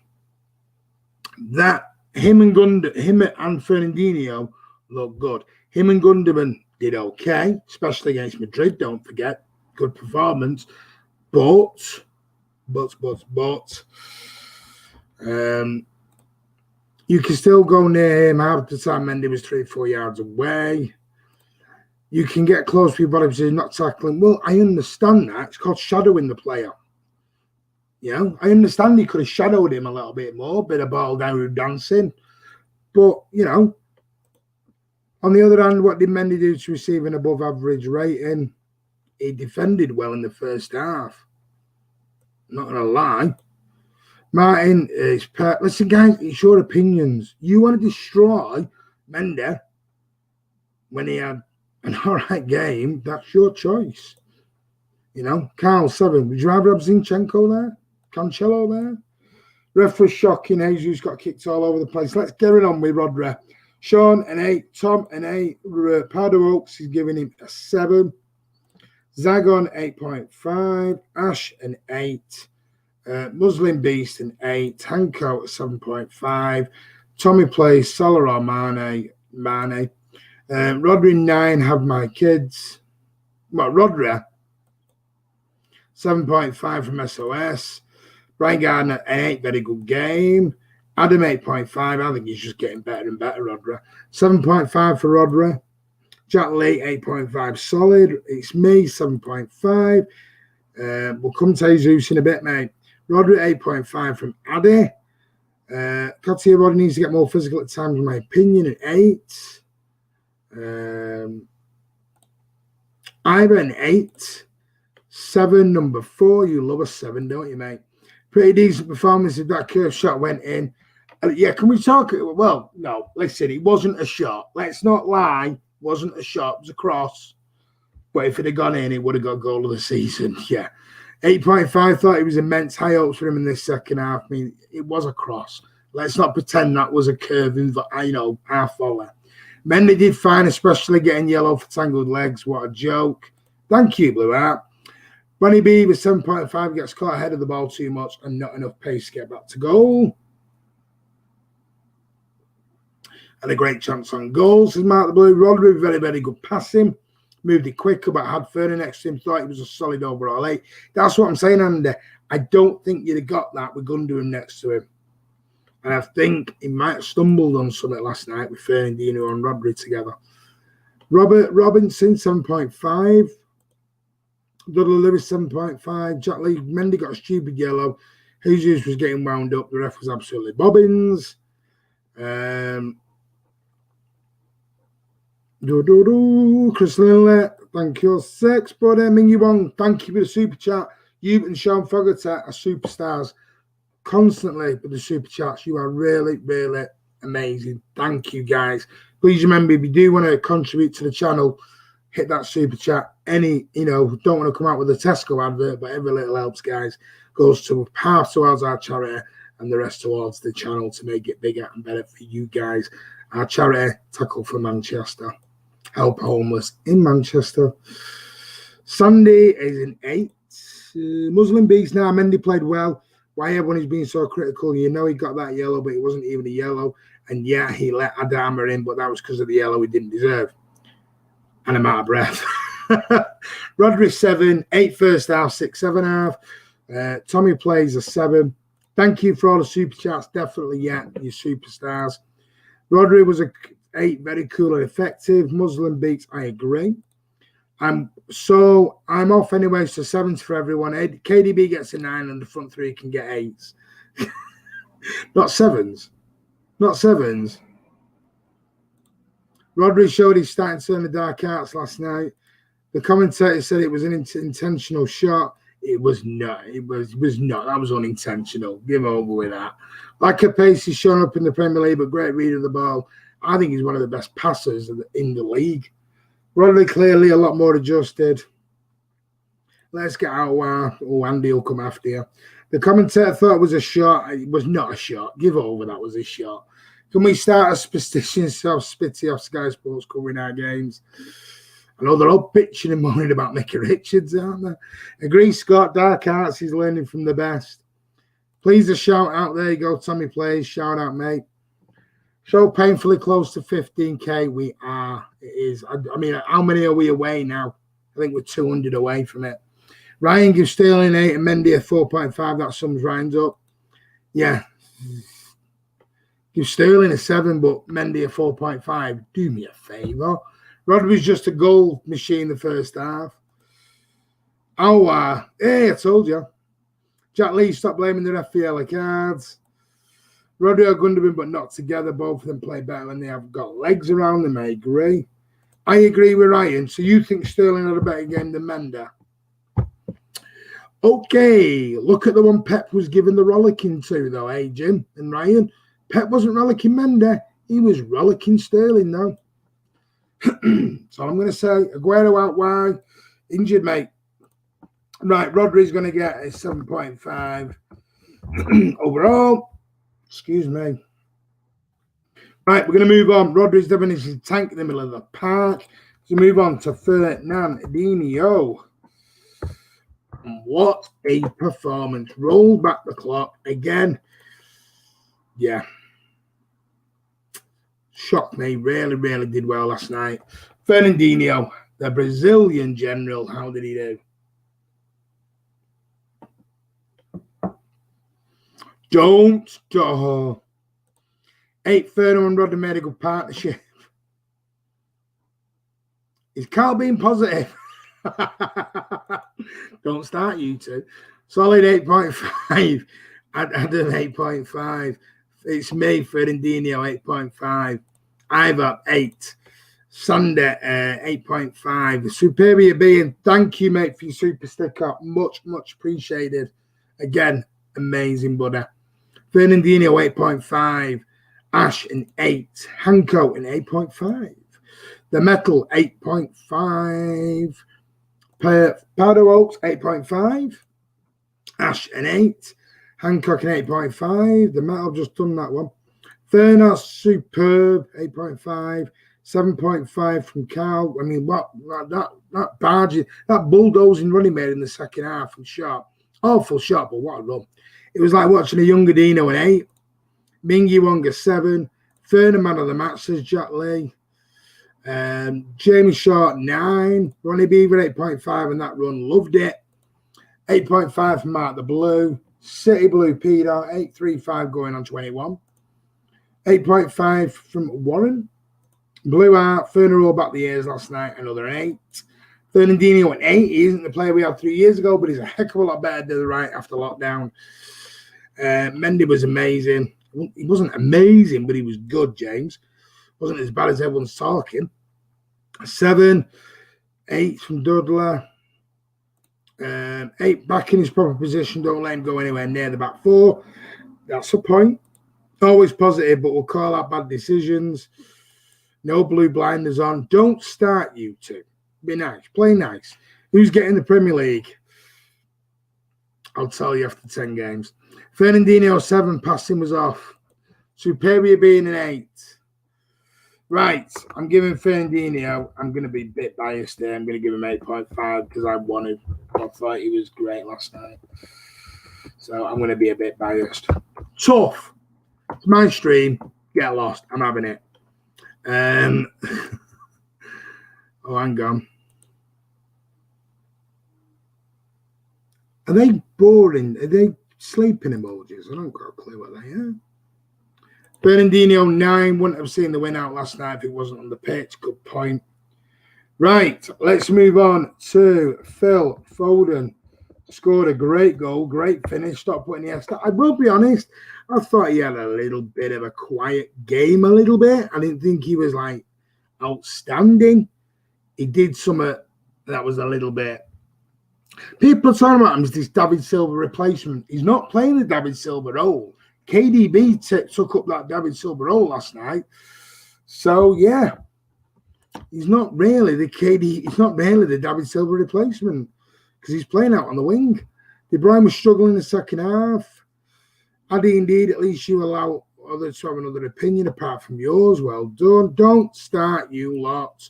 That him and Fernandinho looked good. Him and Gundogan did okay, especially against Madrid. Don't forget, good performance. But, you can still go near him. Half the time, Mendy was 3-4 yards away. You can get close to your body position, not tackling. Well, I understand that. It's called shadowing the player. You know, I understand he could have shadowed him a little bit more, bit of ball down dancing. But, you know, on the other hand, what did Mendy do to receive an above average rating? He defended well in the first half. Not going to lie. Martin is Pep. Listen, guys, it's your opinions. You want to destroy Mendy when he had an alright game, that's your choice. You know, Carl 7. Would you rather have Zinchenko there? Cancelo there? Ref was shocking. Jesus got kicked all over the place. Let's get it on with Rodri. Sean, an 8. Tom, an 8. Pardo Oaks is giving him a 7. Zagon, 8.5. Ash, an 8. Muslim Beast, an 8. Hanko, 7.5. Tommy plays Salah or Mane. Rodri, 9. Have my kids. Well, Rodri, 7.5 from SOS. Brian Gardner, 8. Very good game. Adam, 8.5. I think he's just getting better and better, Rodri. 7.5 for Rodri. Jack Lee, 8.5. Solid. It's me, 7.5. We'll come to Jesus in a bit, mate. Rodri, 8.5 from Addy. Cotia Rodri needs to get more physical at times, in my opinion, an 8. Ivan, 8. 7, number 4. You love a 7, don't you, mate? Pretty decent performance if that curve shot went in. Yeah, can we talk? Well, no, listen, it wasn't a shot. Let's not lie. It wasn't a shot. It was a cross. But if it had gone in, it would have got goal of the season. Yeah. 8.5, thought it was immense. High hopes for him in this second half. I mean, it was a cross. Let's not pretend that was a curve in, half volley. Mendy did fine, especially getting yellow for tangled legs. What a joke. Thank you, Blue Art. Bunny B with 7.5 gets caught ahead of the ball too much and not enough pace to get back to goal. Had a great chance on goals, says Mark the Blue. Rodri, very, very good passing. Moved it quicker, but had Fernandinho next to him. Thought he was a solid overall 8. That's what I'm saying, Andy. I don't think you'd have got that with Gundogan next to him. And I think he might have stumbled on something last night with Fernandinho and Rodri together. Robert Robinson, 7.5. Dudley Lewis, 7.5. Jack Lee, Mendy got a stupid yellow. Jesus was getting wound up. The ref was absolutely bobbins. Chris Lillet, thank you. 6. But Ming Wong, thank you for the super chat. You and Sean Fogarty are superstars constantly with the super chats. You are really, really amazing. Thank you, guys. Please remember, if you do want to contribute to the channel, hit that super chat. Don't want to come out with a Tesco advert, but every little helps, guys. Goes to half towards our charity and the rest towards the channel to make it bigger and better for you guys. Our charity, Tackle for Manchester. Help homeless in Manchester. Sunday is an 8. Muslim Beast now. Mendy played well. Why everyone is being so critical? You know he got that yellow, but it wasn't even a yellow. And yeah, he let Adama in, but that was because of the yellow he didn't deserve. And I'm out of breath. Rodri 7, 8 first half, 6, 7.5. Tommy plays a 7. Thank you for all the super chats. Definitely, yeah, you superstars. Rodri was a 8, very cool and effective. Muslim Beats, I agree. I'm off anyway, so 7s for everyone. KDB gets a 9 and the front 3 can get 8s. Not 7s. Not 7s. Rodri showed his starting to turn the dark arts last night. The commentator said it was an intentional shot. It was not. It was not. That was unintentional. Give over with that. Like a pace, he's shown up in the Premier League, but great reader of the ball. I think he's one of the best passers in the league. Rodri clearly a lot more adjusted. Let's get out while Andy will come after you. The commentator thought it was a shot. It was not a shot. Give over, that was a shot. Can we start a superstition self-spitty off Sky Sports covering our games? I know they're all bitching and moaning about Mickey Richards, aren't they? Agree, Scott. Dark Arts is learning from the best. Please a shout out. There you go, Tommy Plays. Shout out, mate. So painfully close to 15k. We are. It is. I mean, how many are we away now? I think we're 200 away from it. Ryan gives Sterling 8 and Mendy a 4.5. That sums Ryan's up. Yeah. Give Sterling a 7, but Mendy a 4.5. Do me a favour. Rodri's just a goal machine the first half. Hey, I told you. Jack Lee, stop blaming the ref for yellow cards. Rodri and Gundogan, but not together. Both of them play better when they have got legs around them. I agree. I agree with Ryan. So you think Sterling had a better game than Mendy? Okay, look at the one Pep was giving the rollicking to, though, eh, Jim and Ryan? Pep wasn't rollicking Mendy. He was rollicking Sterling, though. So I'm going to say Aguero out wide. Injured, mate. Right, Rodri's going to get a 7.5 overall. Excuse me. Right, we're going to move on. Rodri's having his tank in the middle of the park. So move on to Fernandinho. What a performance. Roll back the clock again. Yeah. Shocked me. Really, really did well last night. Fernandinho, the Brazilian general. How did he do? Don't go. 8 Ferno and Rodri made a good partnership. Is Carl being positive? Don't start, you two. Solid 8.5. I'd add an 8.5. It's me, Fernandinho, 8.5. Ivor, 8. Sunday, 8.5. Superior being, thank you, mate, for your super sticker. Much, much appreciated. Again, amazing, buddy. Fernandinho, 8.5. Ash, an 8. Hanko, an 8.5. The Metal, 8.5. Pardo Oaks, 8.5. Ash, an 8. Hancock, an 8.5. The Metal, just done that one. Furnace, superb, 8.5. 7.5 from Carl. I mean, what that barging, that bulldozing run he made in the second half from Sharp. Awful shot, but what a run. It was like watching a younger Dino an 8. Mingy Wonga 7. Fernandinho man of the match, says Jack Lee. Jamie Short 9. Ronnie Beaver 8.5 in that run. Loved it. 8.5 from Mark the Blue. City Blue Peter 8.35 going on 21. 8.5 from Warren. Blue Art, Ferner rolled back the ears last night, another 8. Fernandinho an 8. He isn't the player we had 3 years ago, but he's a heck of a lot better to the right after lockdown. Mendy was amazing. He wasn't amazing, but he was good, James. Wasn't as bad as everyone's talking. 7. 8 from Dudley. 8 back in his proper position. Don't let him go anywhere near the back 4. That's a point. Always positive, but we'll call out bad decisions. No blue blinders on. Don't start, you two. Be nice. Play nice. Who's getting the Premier League? I'll tell you after 10 games. Fernandinho 7. Passing was off. Superior being an 8. Right. I'm giving Fernandinho. I'm going to be a bit biased there. I'm going to give him 8.5 because I wanted. I thought he was great last night. So I'm going to be a bit biased. Tough. It's my stream. Get lost. I'm having it. Oh, hang on. Are they boring? Are they sleeping emojis? I don't got a clue what they are. Fernandinho 9. Wouldn't have seen the win out last night if it wasn't on the pitch. Good point. Right, let's move on to Phil Foden. Scored a great goal, great finish. Stop putting the extra. I will be honest. I thought he had a little bit of a quiet game, a little bit. I didn't think he was like outstanding. He did something that was a little bit. People are talking about him as this David Silva replacement. He's not playing the David Silva role. KDB took up that David Silva role last night. So yeah, he's not really the He's not really the David Silva replacement because he's playing out on the wing. Bruyne was struggling in the second half. Addy, indeed, at least you allow others to have another opinion apart from yours. Well done. Don't start, you lot.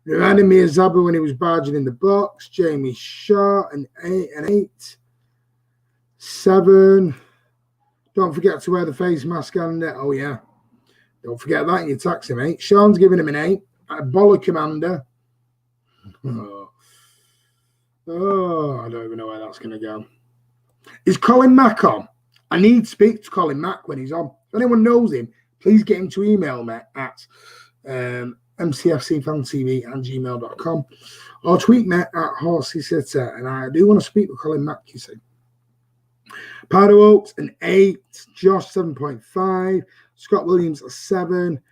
Reminded me of Zabu when he was barging in the box. Jamie Shaw, an 8. 7. Don't forget to wear the face mask on it. Oh, yeah. Don't forget that in your taxi, mate. Sean's giving him an 8. Bola Commander. I don't even know where that's going to go. Is Colin Mack on? I need to speak to Colin Mack when he's on. If anyone knows him, please get him to email me at mcfcfantv@gmail.com or tweet me at HorseySitter. And I do want to speak with Colin Mack, you see. Pardo Oaks, an 8. Josh, 7.5. Scott Williams, a 7.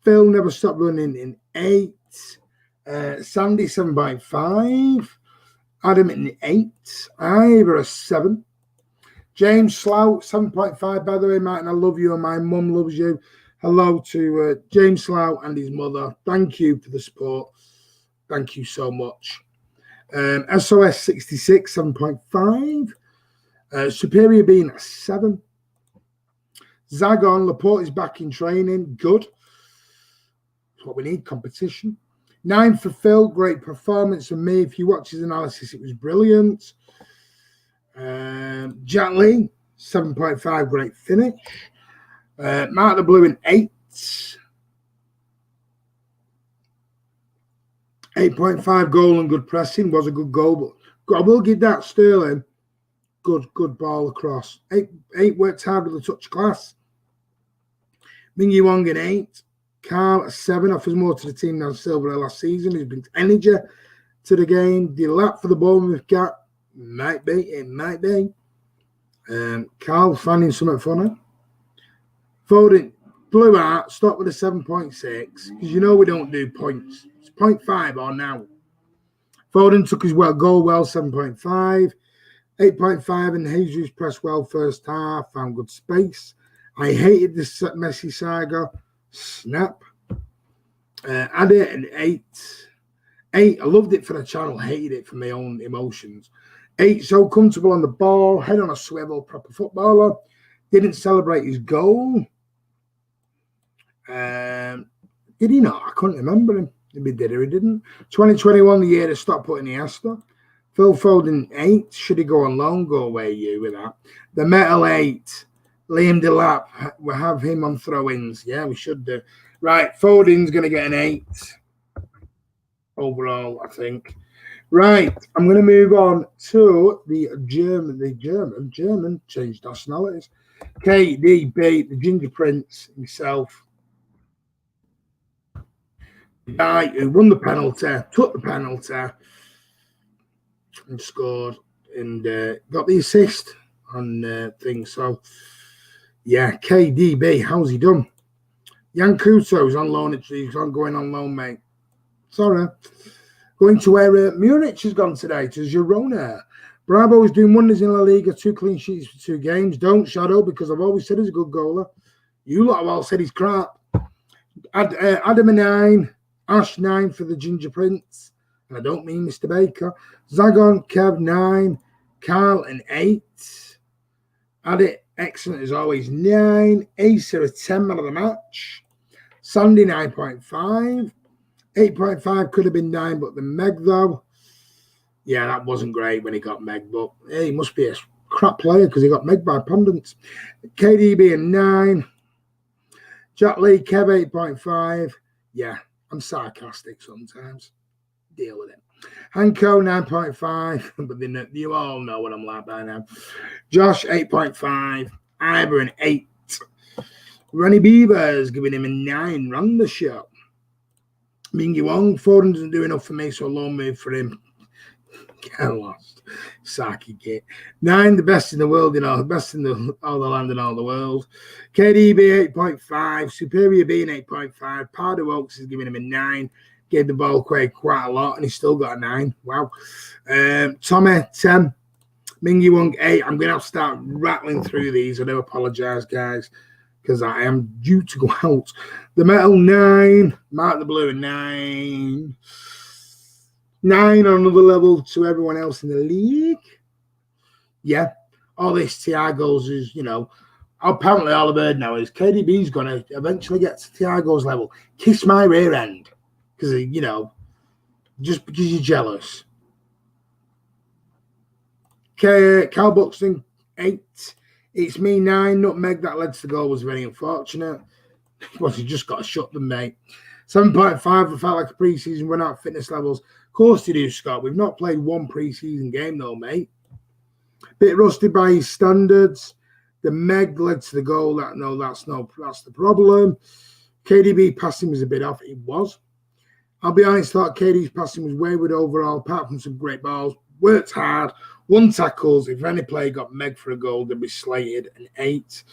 Phil never stopped running, an 8. Sandy, 7.5. Adam, an 8. Ivor, a 7. James Slough, 7.5. By the way, Martin, I love you and my mum loves you. Hello to James Slough and his mother. Thank you for the support. Thank you so much. SOS 66, 7.5. Superior being a 7. Zagon, Laporte is back in training. Good. That's what we need, competition. 9 for Phil. Great performance from me. If you watch his analysis, it was brilliant. Jack Lee, 7.5. Great finish. Mark the Blue, an 8. 8.5 goal and good pressing. Was a good goal, but I will give that Sterling. Good ball across. 8 worked hard with a touch class. Mingy Wong, an 8. Carl, a 7. Offers more to the team than Silver last season. He's been energy to the game. The lap for the Bournemouth gap. Might be. It might be. Carl finding something funny. Foden, Blue Art, stop with a 7.6 because you know we don't do points. It's 0.5 or now. Foden took his goal well, 7.5. 8.5 and Jesus pressed well first half, found good space. I hated this Messi saga. Snap. Add it an 8. 8, I loved it for the channel, hated it for my own emotions. 8, so comfortable on the ball, head on a swivel, proper footballer. Didn't celebrate his goal. Did he not? I couldn't remember him. If he did or he didn't. 2021, the year to stop putting the Iniesta. Phil Foden, 8. Should he go on loan? Go away, you, with that. The Metal 8. Liam Delap. We'll have him on throw-ins. Yeah, we should do. Right, Foden's going to get an 8 overall, I think. Right, I'm going to move on to the German changed nationalities. KDB, the Ginger Prince himself. The guy who won the penalty, took the penalty, and scored, and got the assist on things. So, yeah, KDB, how's he done? Jan Kuto's on loan. He's going on loan, mate. Sorry. Going to where Munich has gone today, to Girona. Bravo is doing wonders in La Liga, 2 clean sheets for 2 games. Don't shadow, because I've always said he's a good goaler. You lot have all said he's crap. Adam a 9, Ash 9 for the Ginger Prince. And I don't mean Mr. Baker. Zagon, Kev 9, Carl an 8. Adit, excellent as always, 9. Acer a 10 man of the match. Sandy 9.5. 8.5 could have been 9, but the Meg, though, yeah, that wasn't great when he got Meg, but hey, he must be a crap player because he got Meg by pundits. KDB a 9. Jack Lee, Kev 8.5. Yeah, I'm sarcastic sometimes. Deal with it. Hanko 9.5, but you all know what I'm like by now. Josh 8.5. Iber an 8. Ronnie Beavers giving him a 9. Run the show. Mingy Wong, Foden doesn't do enough for me, so a loan move for him. Get lost. Saki gate. 9, the best in the world, the best in all the land and all the world. KDB 8.5. Superior being 8.5. Pardo Oaks is giving him a 9. Gave the ball quite a lot, and he's still got a 9. Wow. Tommy 10. Mingy Wong 8. I'm going to have to start rattling through these. I do apologise, guys, because I am due to go out. The Metal 9. Mark the Blue 9. 9 on another level to everyone else in the league. Yeah. All this Thiago's is, apparently all I've heard now is KDB's going to eventually get to Thiago's level. Kiss my rear end. Because, just because you're jealous. Cal Buxton 8. It's me 9. Nutmeg, that led to the goal, was very unfortunate. Well, he just got to shut them, mate. 7.5, I felt like a preseason run out fitness levels. Of course you do, Scott. We've not played one preseason game, though, mate. Bit rusty by his standards. The Meg led to the goal. That's the problem. KDB passing was a bit off. It was. I'll be honest, thought KD's passing was wayward overall, apart from some great balls. Worked hard. 1 tackles. If any player got Meg for a goal, they'd be slated. An 8.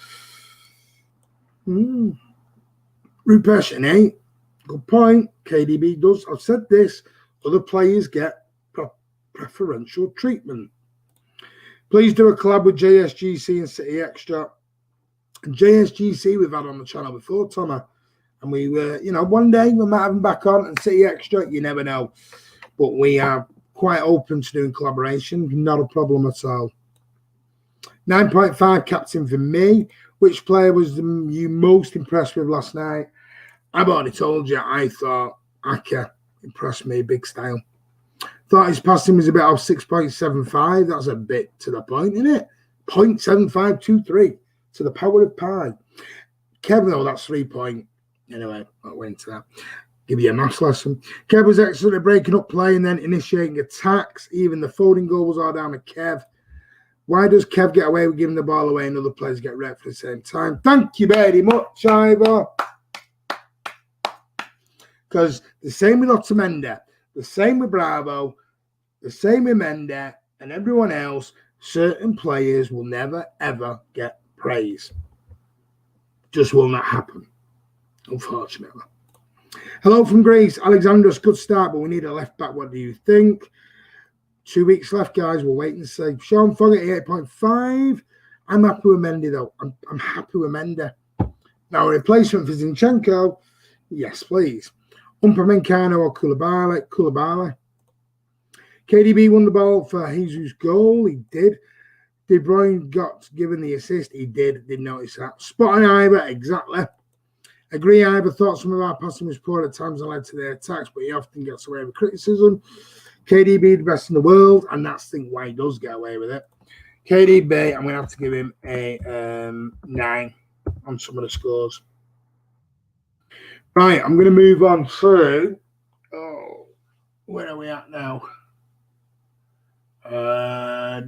Rupesh an 8. Good point. KDB does. I've said this. Other players get preferential treatment. Please do a collab with JSGC and City Extra. JSGC we've had on the channel before, Thomas. And we were, one day we might have them back on, and City Extra, you never know. But we are quite open to doing collaboration. Not a problem at all. 9.5 captain for me. Which player was you most impressed with last night? I've already told you, I thought Aka impressed me big style. Thought his passing was a bit off 6.75. That's a bit to the point, isn't it? 0.7523 to the power of pi. Kevin, though, that's 3 point. Anyway, I went into that. Give you a maths lesson. Kev was excellent at breaking up play and then initiating attacks. Even the Foden goal was all down to Kev. Why does Kev get away with giving the ball away and other players get wrecked for the same time? Thank you very much, Ivor. Because the same with Otamendi, the same with Bravo, the same with Mendy, and everyone else, certain players will never, ever get praise. Just will not happen, unfortunately. Hello from Greece. Alexandros, good start, but we need a left back. What do you think? 2 weeks left, guys. We'll wait and see. Sean Fogarty, 8.5. I'm happy with Mendy, though. I'm happy with Mendy. Now, a replacement for Zinchenko, yes, please. Upamecano or Koulibaly. KDB won the ball for Jesus' goal. He did. De Bruyne got given the assist. He did. Didn't notice that. Spot on Ivor, exactly. Agree, I ever thought some of our passing was poor at times and led to their attacks, but he often gets away with criticism. KDB, the best in the world, and that's the thing why he does get away with it. KDB, I'm going to have to give him a 9 on some of the scores. Right, I'm going to move on to, where are we at now? I'm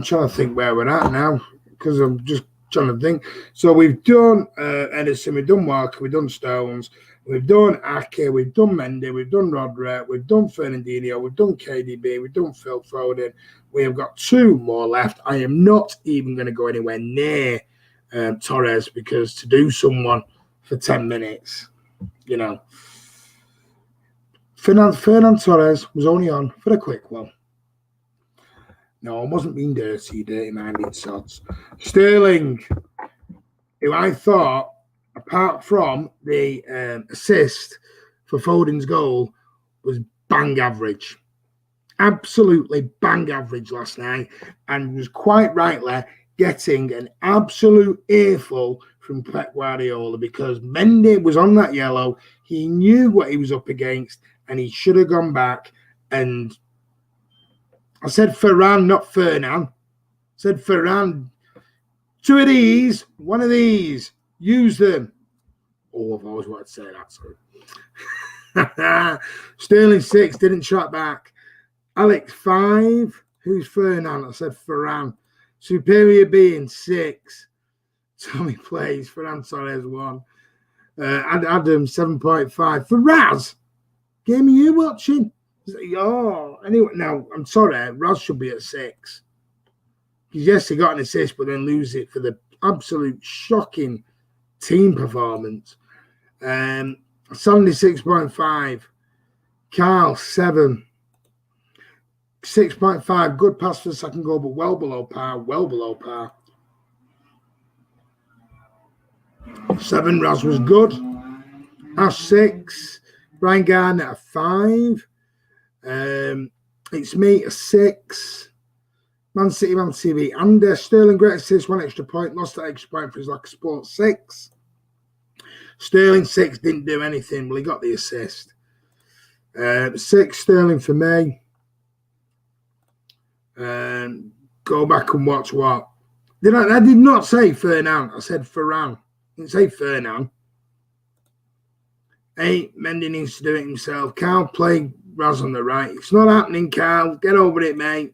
trying to think where we're at now because I'm just trying to think. So we've done Edison, we've done Walker, we've done Stones, we've done Ake, we've done Mendy, we've done Rodri, we've done Fernandinho, we've done KDB, we've done Phil Foden. We have got 2 more left. I am not even going to go anywhere near Torres because to do someone for 10 minutes, you know. Fernand Torres was only on for a quick one. No, I wasn't being dirty-minded sods. Sterling, who I thought, apart from the assist for Foden's goal, was bang average. Absolutely bang average last night, and was quite rightly getting an absolute earful from Pep Guardiola because Mendy was on that yellow. He knew what he was up against, and he should have gone back. And I said Ferran, not Fernand. I said Ferran. 2 of these, 1 of these. Use them. Oh, I've always wanted to say that. Sorry. Sterling 6, didn't track back. Alex 5. Who's Fernand? I said Ferran. Superior being 6. Tommy plays. Ferran Torres 1. Adam 7.5. For Raz, game are you watching? Oh, anyway, now I'm sorry, Raz should be at 6. Because yes, he got an assist, but then lose it for the absolute shocking team performance. Sandy 6.5. Carl 7. 6.5. Good pass for the second goal, but well below par. Well below par. 7. Raz was good. Ash 6. Brian Garner a 5. It's me a 6. Man City, Man TV. And Sterling, great assist, 1 extra point. Lost that extra point for his lack of sport. 6. Sterling 6 didn't do anything. Well, he got the assist. 6 Sterling for me. Go back and watch what. I did not say Fernand. I said Ferran. I didn't say Fernand. 8, Mendy needs to do it himself. Carl play Raz on the right. It's not happening, Carl. Get over it, mate.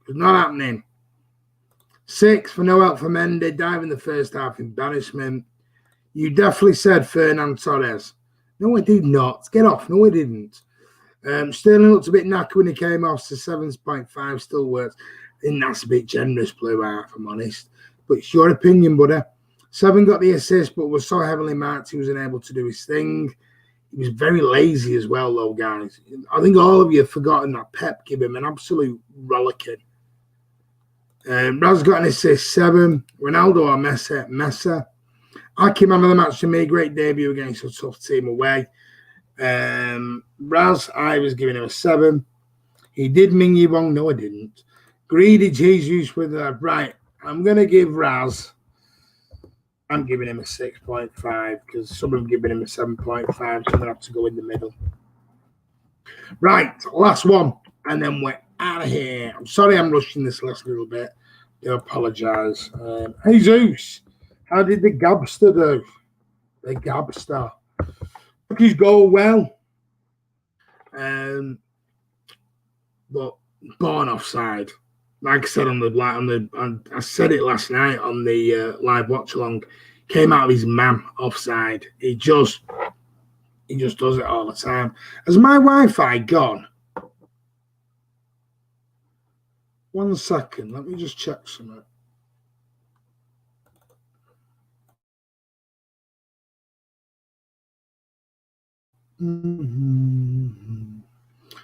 It's not happening. 6 for no help for Mendy. Dive in the first half. Embarrassment. You definitely said Fernand Torres. No, I did not. Get off. No, I didn't. Sterling looked a bit knackered when he came off, so 7.5 still works. I think that's a bit generous, Blue Art, if I'm honest. But it's your opinion, buddy. 7 got the assist, but was so heavily marked he was unable to do his thing. He was very lazy as well, though, guys. I think all of you have forgotten that Pep gave him an absolute rollicking. Raz got an assist, 7. Ronaldo or Messi. Ake, man of the match to me. Great debut against a tough team away. Raz, I was giving him a 7. He did Mingy wrong. No, I didn't. Greedy Jesus with that. Right, I'm going to give Raz. I'm giving him a 6.5 because some of them giving him a 7.5. So I'm going to have to go in the middle. Right, last one. And then we're out of here. I'm sorry I'm rushing this last little bit. I apologise. Jesus, how did the Gabster do? The Gabster. Took his goal well. But born offside. Like I said I said it last night on the live watch along. Came out of his man offside. He just does it all the time. Has my Wi-Fi gone? 1 second. Let me just check something.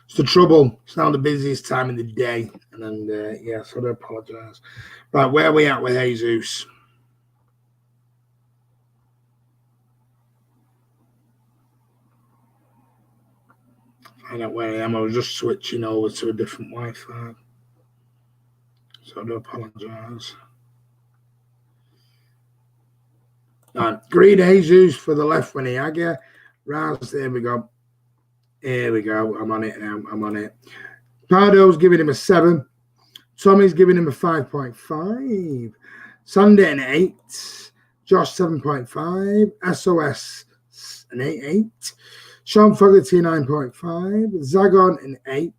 It's the trouble. It's now the busiest time in the day. And then, yes, I do apologise. Right, where are we at with Jesus? Find out where I am. I was just switching over to a different Wi-Fi. So I do apologise. Green Jesus for the left when he had you. Raz, there we go. Here we go. I'm on it now. I'm on it. Pardo's giving him a 7. Tommy's giving him a 5.5. Sunday an 8. Josh 7.5. SOS an 8. Sean Fogarty 9.5. Zagon an 8.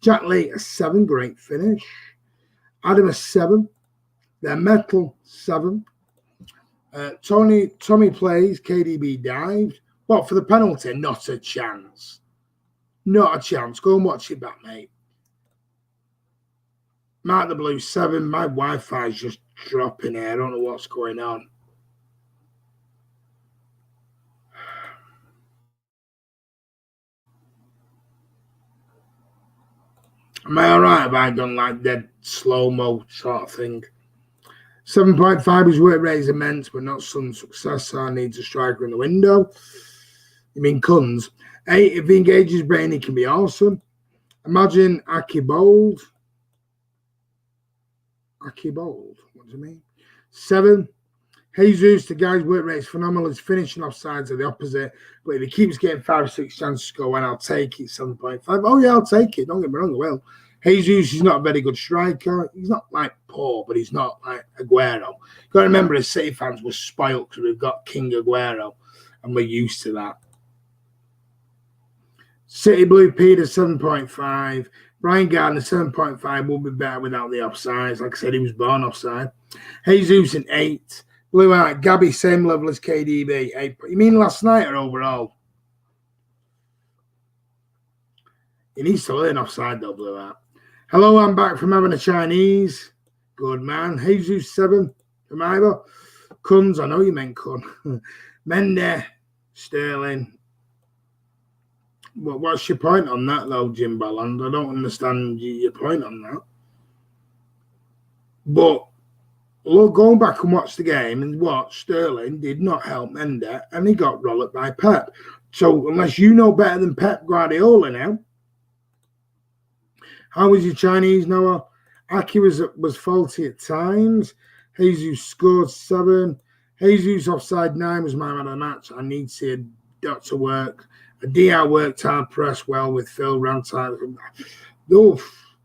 Jack Lee a 7. Great finish. Adam a 7. Their Metal 7. Tommy plays. KDB dived. What, for the penalty? Not a chance. Not a chance. Go and watch it back, mate. Mark the Blue 7. My Wi-Fi is just dropping here. I don't know what's going on. Am I all right? Have I done like dead slow-mo sort of thing? 7.5, his work rate is immense, but not some success, so I need a striker in the window. You mean Kunz? 8, if he engages brain, he can be awesome. Imagine Aki Bold. Aki Bold, what do you mean? 7, Jesus, the guy's work rate is phenomenal. His finishing off sides are the opposite, but if he keeps getting 5 or 6 chances to score, and I'll take it. 7.5. Oh, yeah, I'll take it. Don't get me wrong, I will. Jesus is not a very good striker. He's not like poor, but he's not like Aguero. You've got to remember, as City fans, we're spoiled because we've got King Aguero, and we're used to that. City Blue Peter 7.5. Brian Gardner 7.5 will be better without the offsides. Like I said, he was born offside. Jesus an 8. Blue Eye Gabby same level as KDB. 8. You mean last night or overall? He needs to learn offside though, Blue Eye. Hello, I'm back from having a Chinese. Good man. Jesus 7 from Ivor. Kunz, I know you meant Kun. Mendy, Sterling. What's your point on that, though, Jim Balland? I don't understand your point on that. But look, go back and watch the game and watch Sterling did not help Mendy, and he got rolled by Pep. So unless you know better than Pep Guardiola now, how was your Chinese, Noah? Aki was faulty at times. Jesus scored 7. Jesus offside 9 was my man of the match. I need to see a doctor work. A DR worked hard, pressed well with Phil, ran tight. Oof.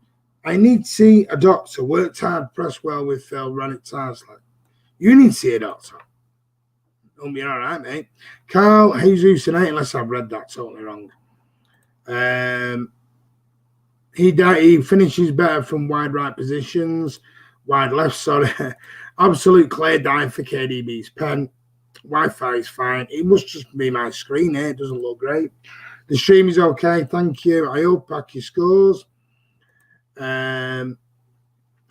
I need to see a doctor worked hard, pressed well with Phil, ran it tight. You need to see a doctor. It'll be all right, mate. Carl, Jesus and 8, unless I've read that totally wrong. He finishes better from wide right positions, wide left, sorry. Absolute clear dive for KDB's pen. Wi-Fi is fine. It must just be my screen here. It doesn't look great. The stream is okay. Thank you. I hope Aki scores.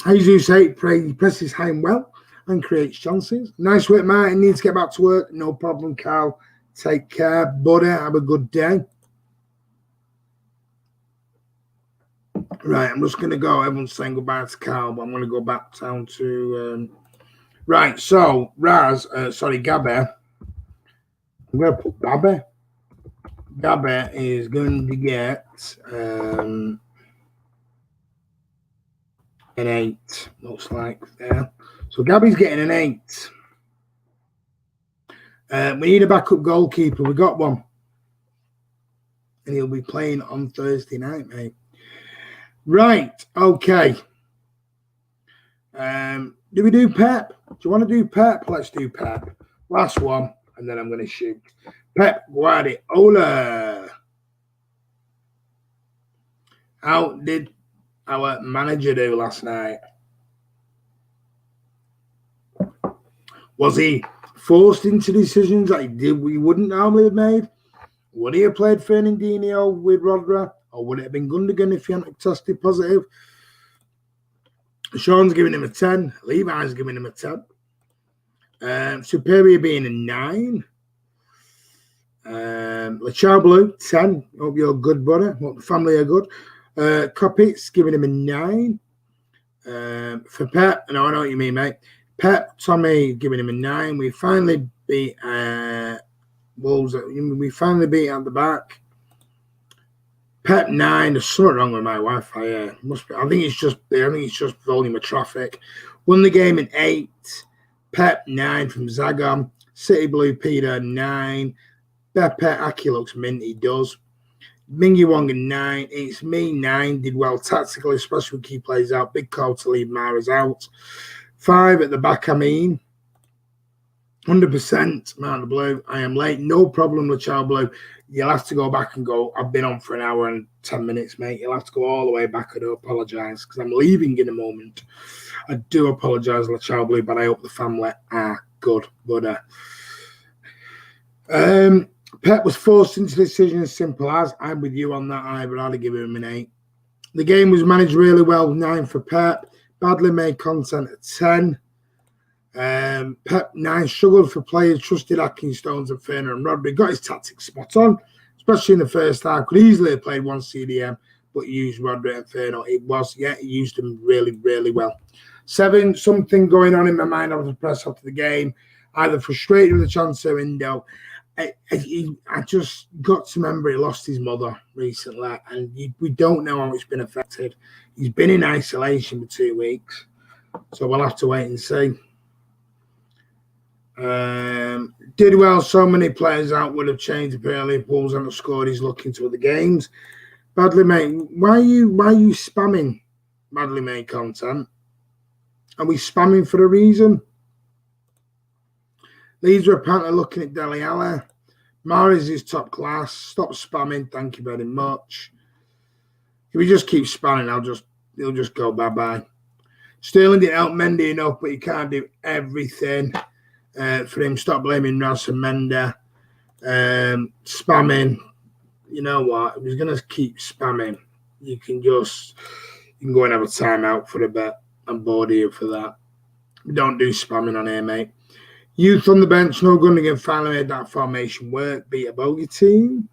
Jesus 8 he presses high and well and creates chances. Nice work, Martin. Needs to get back to work. No problem, Carl. Take care, buddy. Have a good day. Right, I'm just going to go. Everyone's saying goodbye to Carl, but I'm going to go back down to... right, so Gabby. I'm going to put Gabby. Gabby is going to get an 8, looks like there. So Gabby's getting an 8. We need a backup goalkeeper. We got one. And he'll be playing on Thursday night, mate. Right, okay. Do we do Pep? Do you want to do Pep? Let's do Pep. Last one, and then I'm going to shoot. Pep Guardiola. How did our manager do last night? Was he forced into decisions that we wouldn't normally have made? Would he have played Fernandinho with Rodri? Or would it have been Gundogan if he hadn't tested positive? Sean's giving him a 10. Levi's giving him a 10. Superior being a 9. Lachar Blue, 10. Hope you're good, buddy. Hope the family are good. Kopitz giving him a 9. For Pep, no, I know what you mean, mate. Pep, Tommy giving him a 9. We finally beat Wolves. We finally beat at the back. Pep 9. There's something wrong with my Wi-Fi. Must be. I think it's just volume of traffic. Won the game in 8. Pep 9 from Zagon. City Blue Peter 9. Beppe Aki looks mint, he does. Mingy Wong 9. It's me 9. Did well tactically, especially with key players out. Big call to leave Mahrez out. 5 at the back, I mean. 100% man of blue. I am late. No problem with Child Blue. You'll have to go back and go. I've been on for an hour and 10 minutes, mate. You'll have to go all the way back. I do apologise because I'm leaving in a moment. I do apologise, Child Blue, but I hope the family are good. But Pep was forced into the decision as simple as. I'm with you on that, but I'd give him an 8. The game was managed really well. 9 for Pep. Badly made content at 10. Pep 9 struggled for players, trusted Atkins, Stones and Fernandinho and Rodri. Got his tactics spot on, especially in the first half. Could easily have played one CDM, but used Rodri and Fernandinho. He used them really, really well. 7, something going on in my mind after the press after the game. Either frustrated with the transfer window. I just got to remember he lost his mother recently, and we don't know how it's been affected. He's been in isolation for 2 weeks, so we'll have to wait and see. Did well. So many players out would have changed if early. Wolves haven't scored. He's looking to other games. Badly made. Why are you spamming badly made content? Are we spamming for a reason? Leeds are apparently looking at Dele Alli. Mahrez is top class. Stop spamming. Thank you very much. If we just keep spamming, he'll just go bye-bye. Sterling didn't help Mendy enough, but he can't do everything. For him, stop blaming Ras and Mendy. Spamming. You know what? If he's going to keep spamming, you can go and have a timeout for a bit. I'm bored of you for that. Don't do spamming on here, mate. Youth on the bench, no Gundogan finally made that formation work. Beat a bogey team.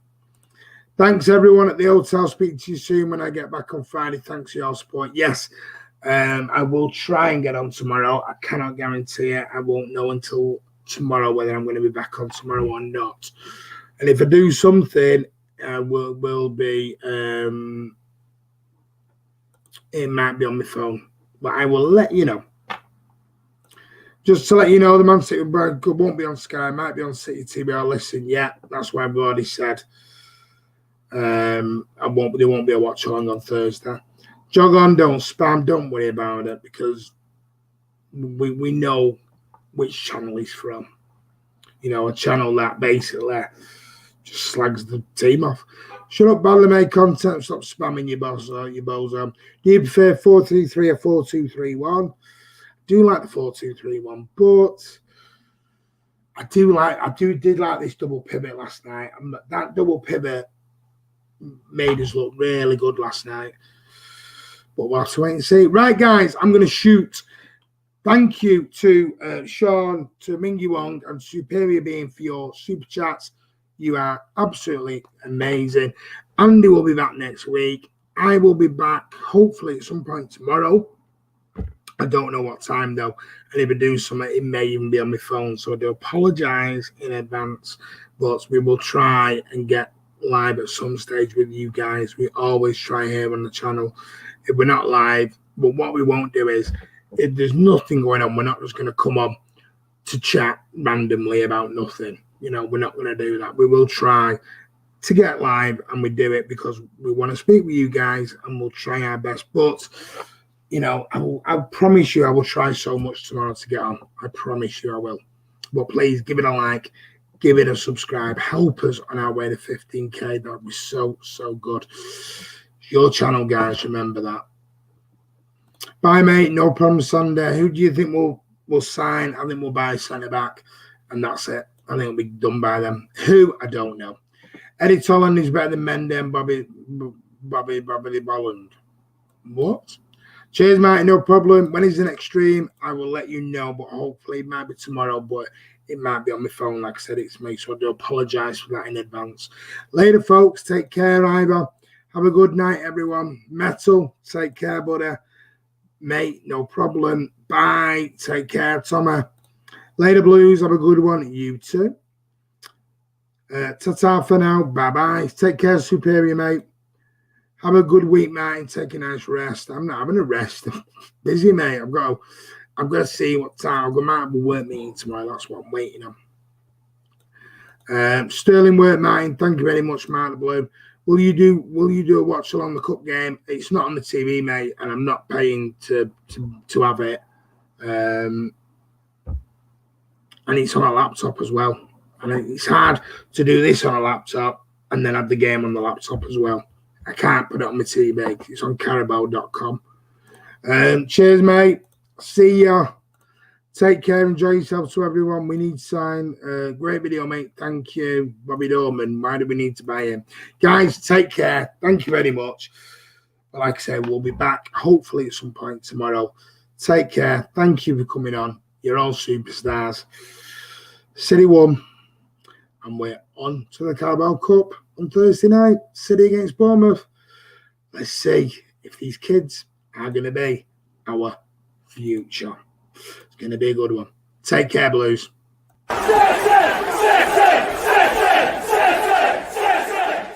Thanks, everyone at the hotel. Speak to you soon when I get back on Friday. Thanks for your support. Yes, I will try and get on tomorrow. I cannot guarantee it. I won't know until tomorrow whether I'm going to be back on tomorrow or not. And if I do something, will be it might be on my phone. But I will let you know. Just to let you know, the Man City won't be on Sky. Might be on City TV or Listen. Yeah, that's what I've already said. There won't be a watch along on Thursday. Jog on, don't spam, don't worry about it because we know which channel he's from. You know, a channel that basically just slags the team off. Shut up, badly made content. Stop spamming your bozo. Do you prefer 4-3-3 or 4-2-3-1? Do like the 4-2-3-1, but I did like this double pivot last night. That double pivot made us look really good last night. But we'll have to wait and see. Right, guys, I'm going to shoot. Thank you to Sean, to Mingy Wong, and Superior Being for your super chats. You are absolutely amazing. Andy will be back next week. I will be back hopefully at some point tomorrow. I don't know what time though. And if I do something, it may even be on my phone. So I do apologise in advance. But we will try and get live at some stage with you guys. We always try here on the channel. If we're not live, but what we won't do is, if there's nothing going on, we're not just going to come on to chat randomly about nothing. You know, we're not going to do that. We will try to get live, and we do it because we want to speak with you guys, and we'll try our best. But you know, I promise you I will try so much tomorrow to get on. I promise you I will. But please give it a like, give it a subscribe. Help us on our way to 15K. That would be so, so good. It's your channel, guys. Remember that. Bye, mate. No problem, Sunday. Who do you think will sign? I think we'll buy centre back. And that's it. I think it'll be done by them. Who? I don't know. Eddie Tolland is better than Mendy and Bobby Bolland. What? Cheers, mate. No problem. When he's in extreme, I will let you know. But hopefully it might be tomorrow. But it might be on my phone. Like I said, it's me. So I do apologise for that in advance. Later, folks. Take care, Ivor. Have a good night, everyone. Metal. Take care, buddy. Mate, no problem. Bye. Take care, Tommy. Later, Blues. Have a good one. You too. Ta-ta for now. Bye-bye. Take care, Superior, mate. Have a good week, mate. Take a nice rest. I'm not having a rest. I'm busy, mate. I've got to I've got to see what time. I might have a work meeting tomorrow. That's what I'm waiting on. Sterling work meeting. Thank you very much, Mark the Blue. Will you do a watch along the cup game? It's not on the TV, mate, and I'm not paying to have it. And it's on a laptop as well. And it's hard to do this on a laptop and then have the game on the laptop as well. I can't put it on my TV. It's on carabao.com. Cheers, mate. See ya. Take care. Enjoy yourself to everyone. We need to sign. Great video, mate. Thank you. Bobby Dorman. Why do we need to buy him? Guys, take care. Thank you very much. Like I say, we'll be back hopefully at some point tomorrow. Take care. Thank you for coming on. You're all superstars. City won. And we're on to the Carabao Cup on Thursday night. City against Bournemouth. Let's see if these kids are going to be our future. It's going to be a good one. Take care, Blues.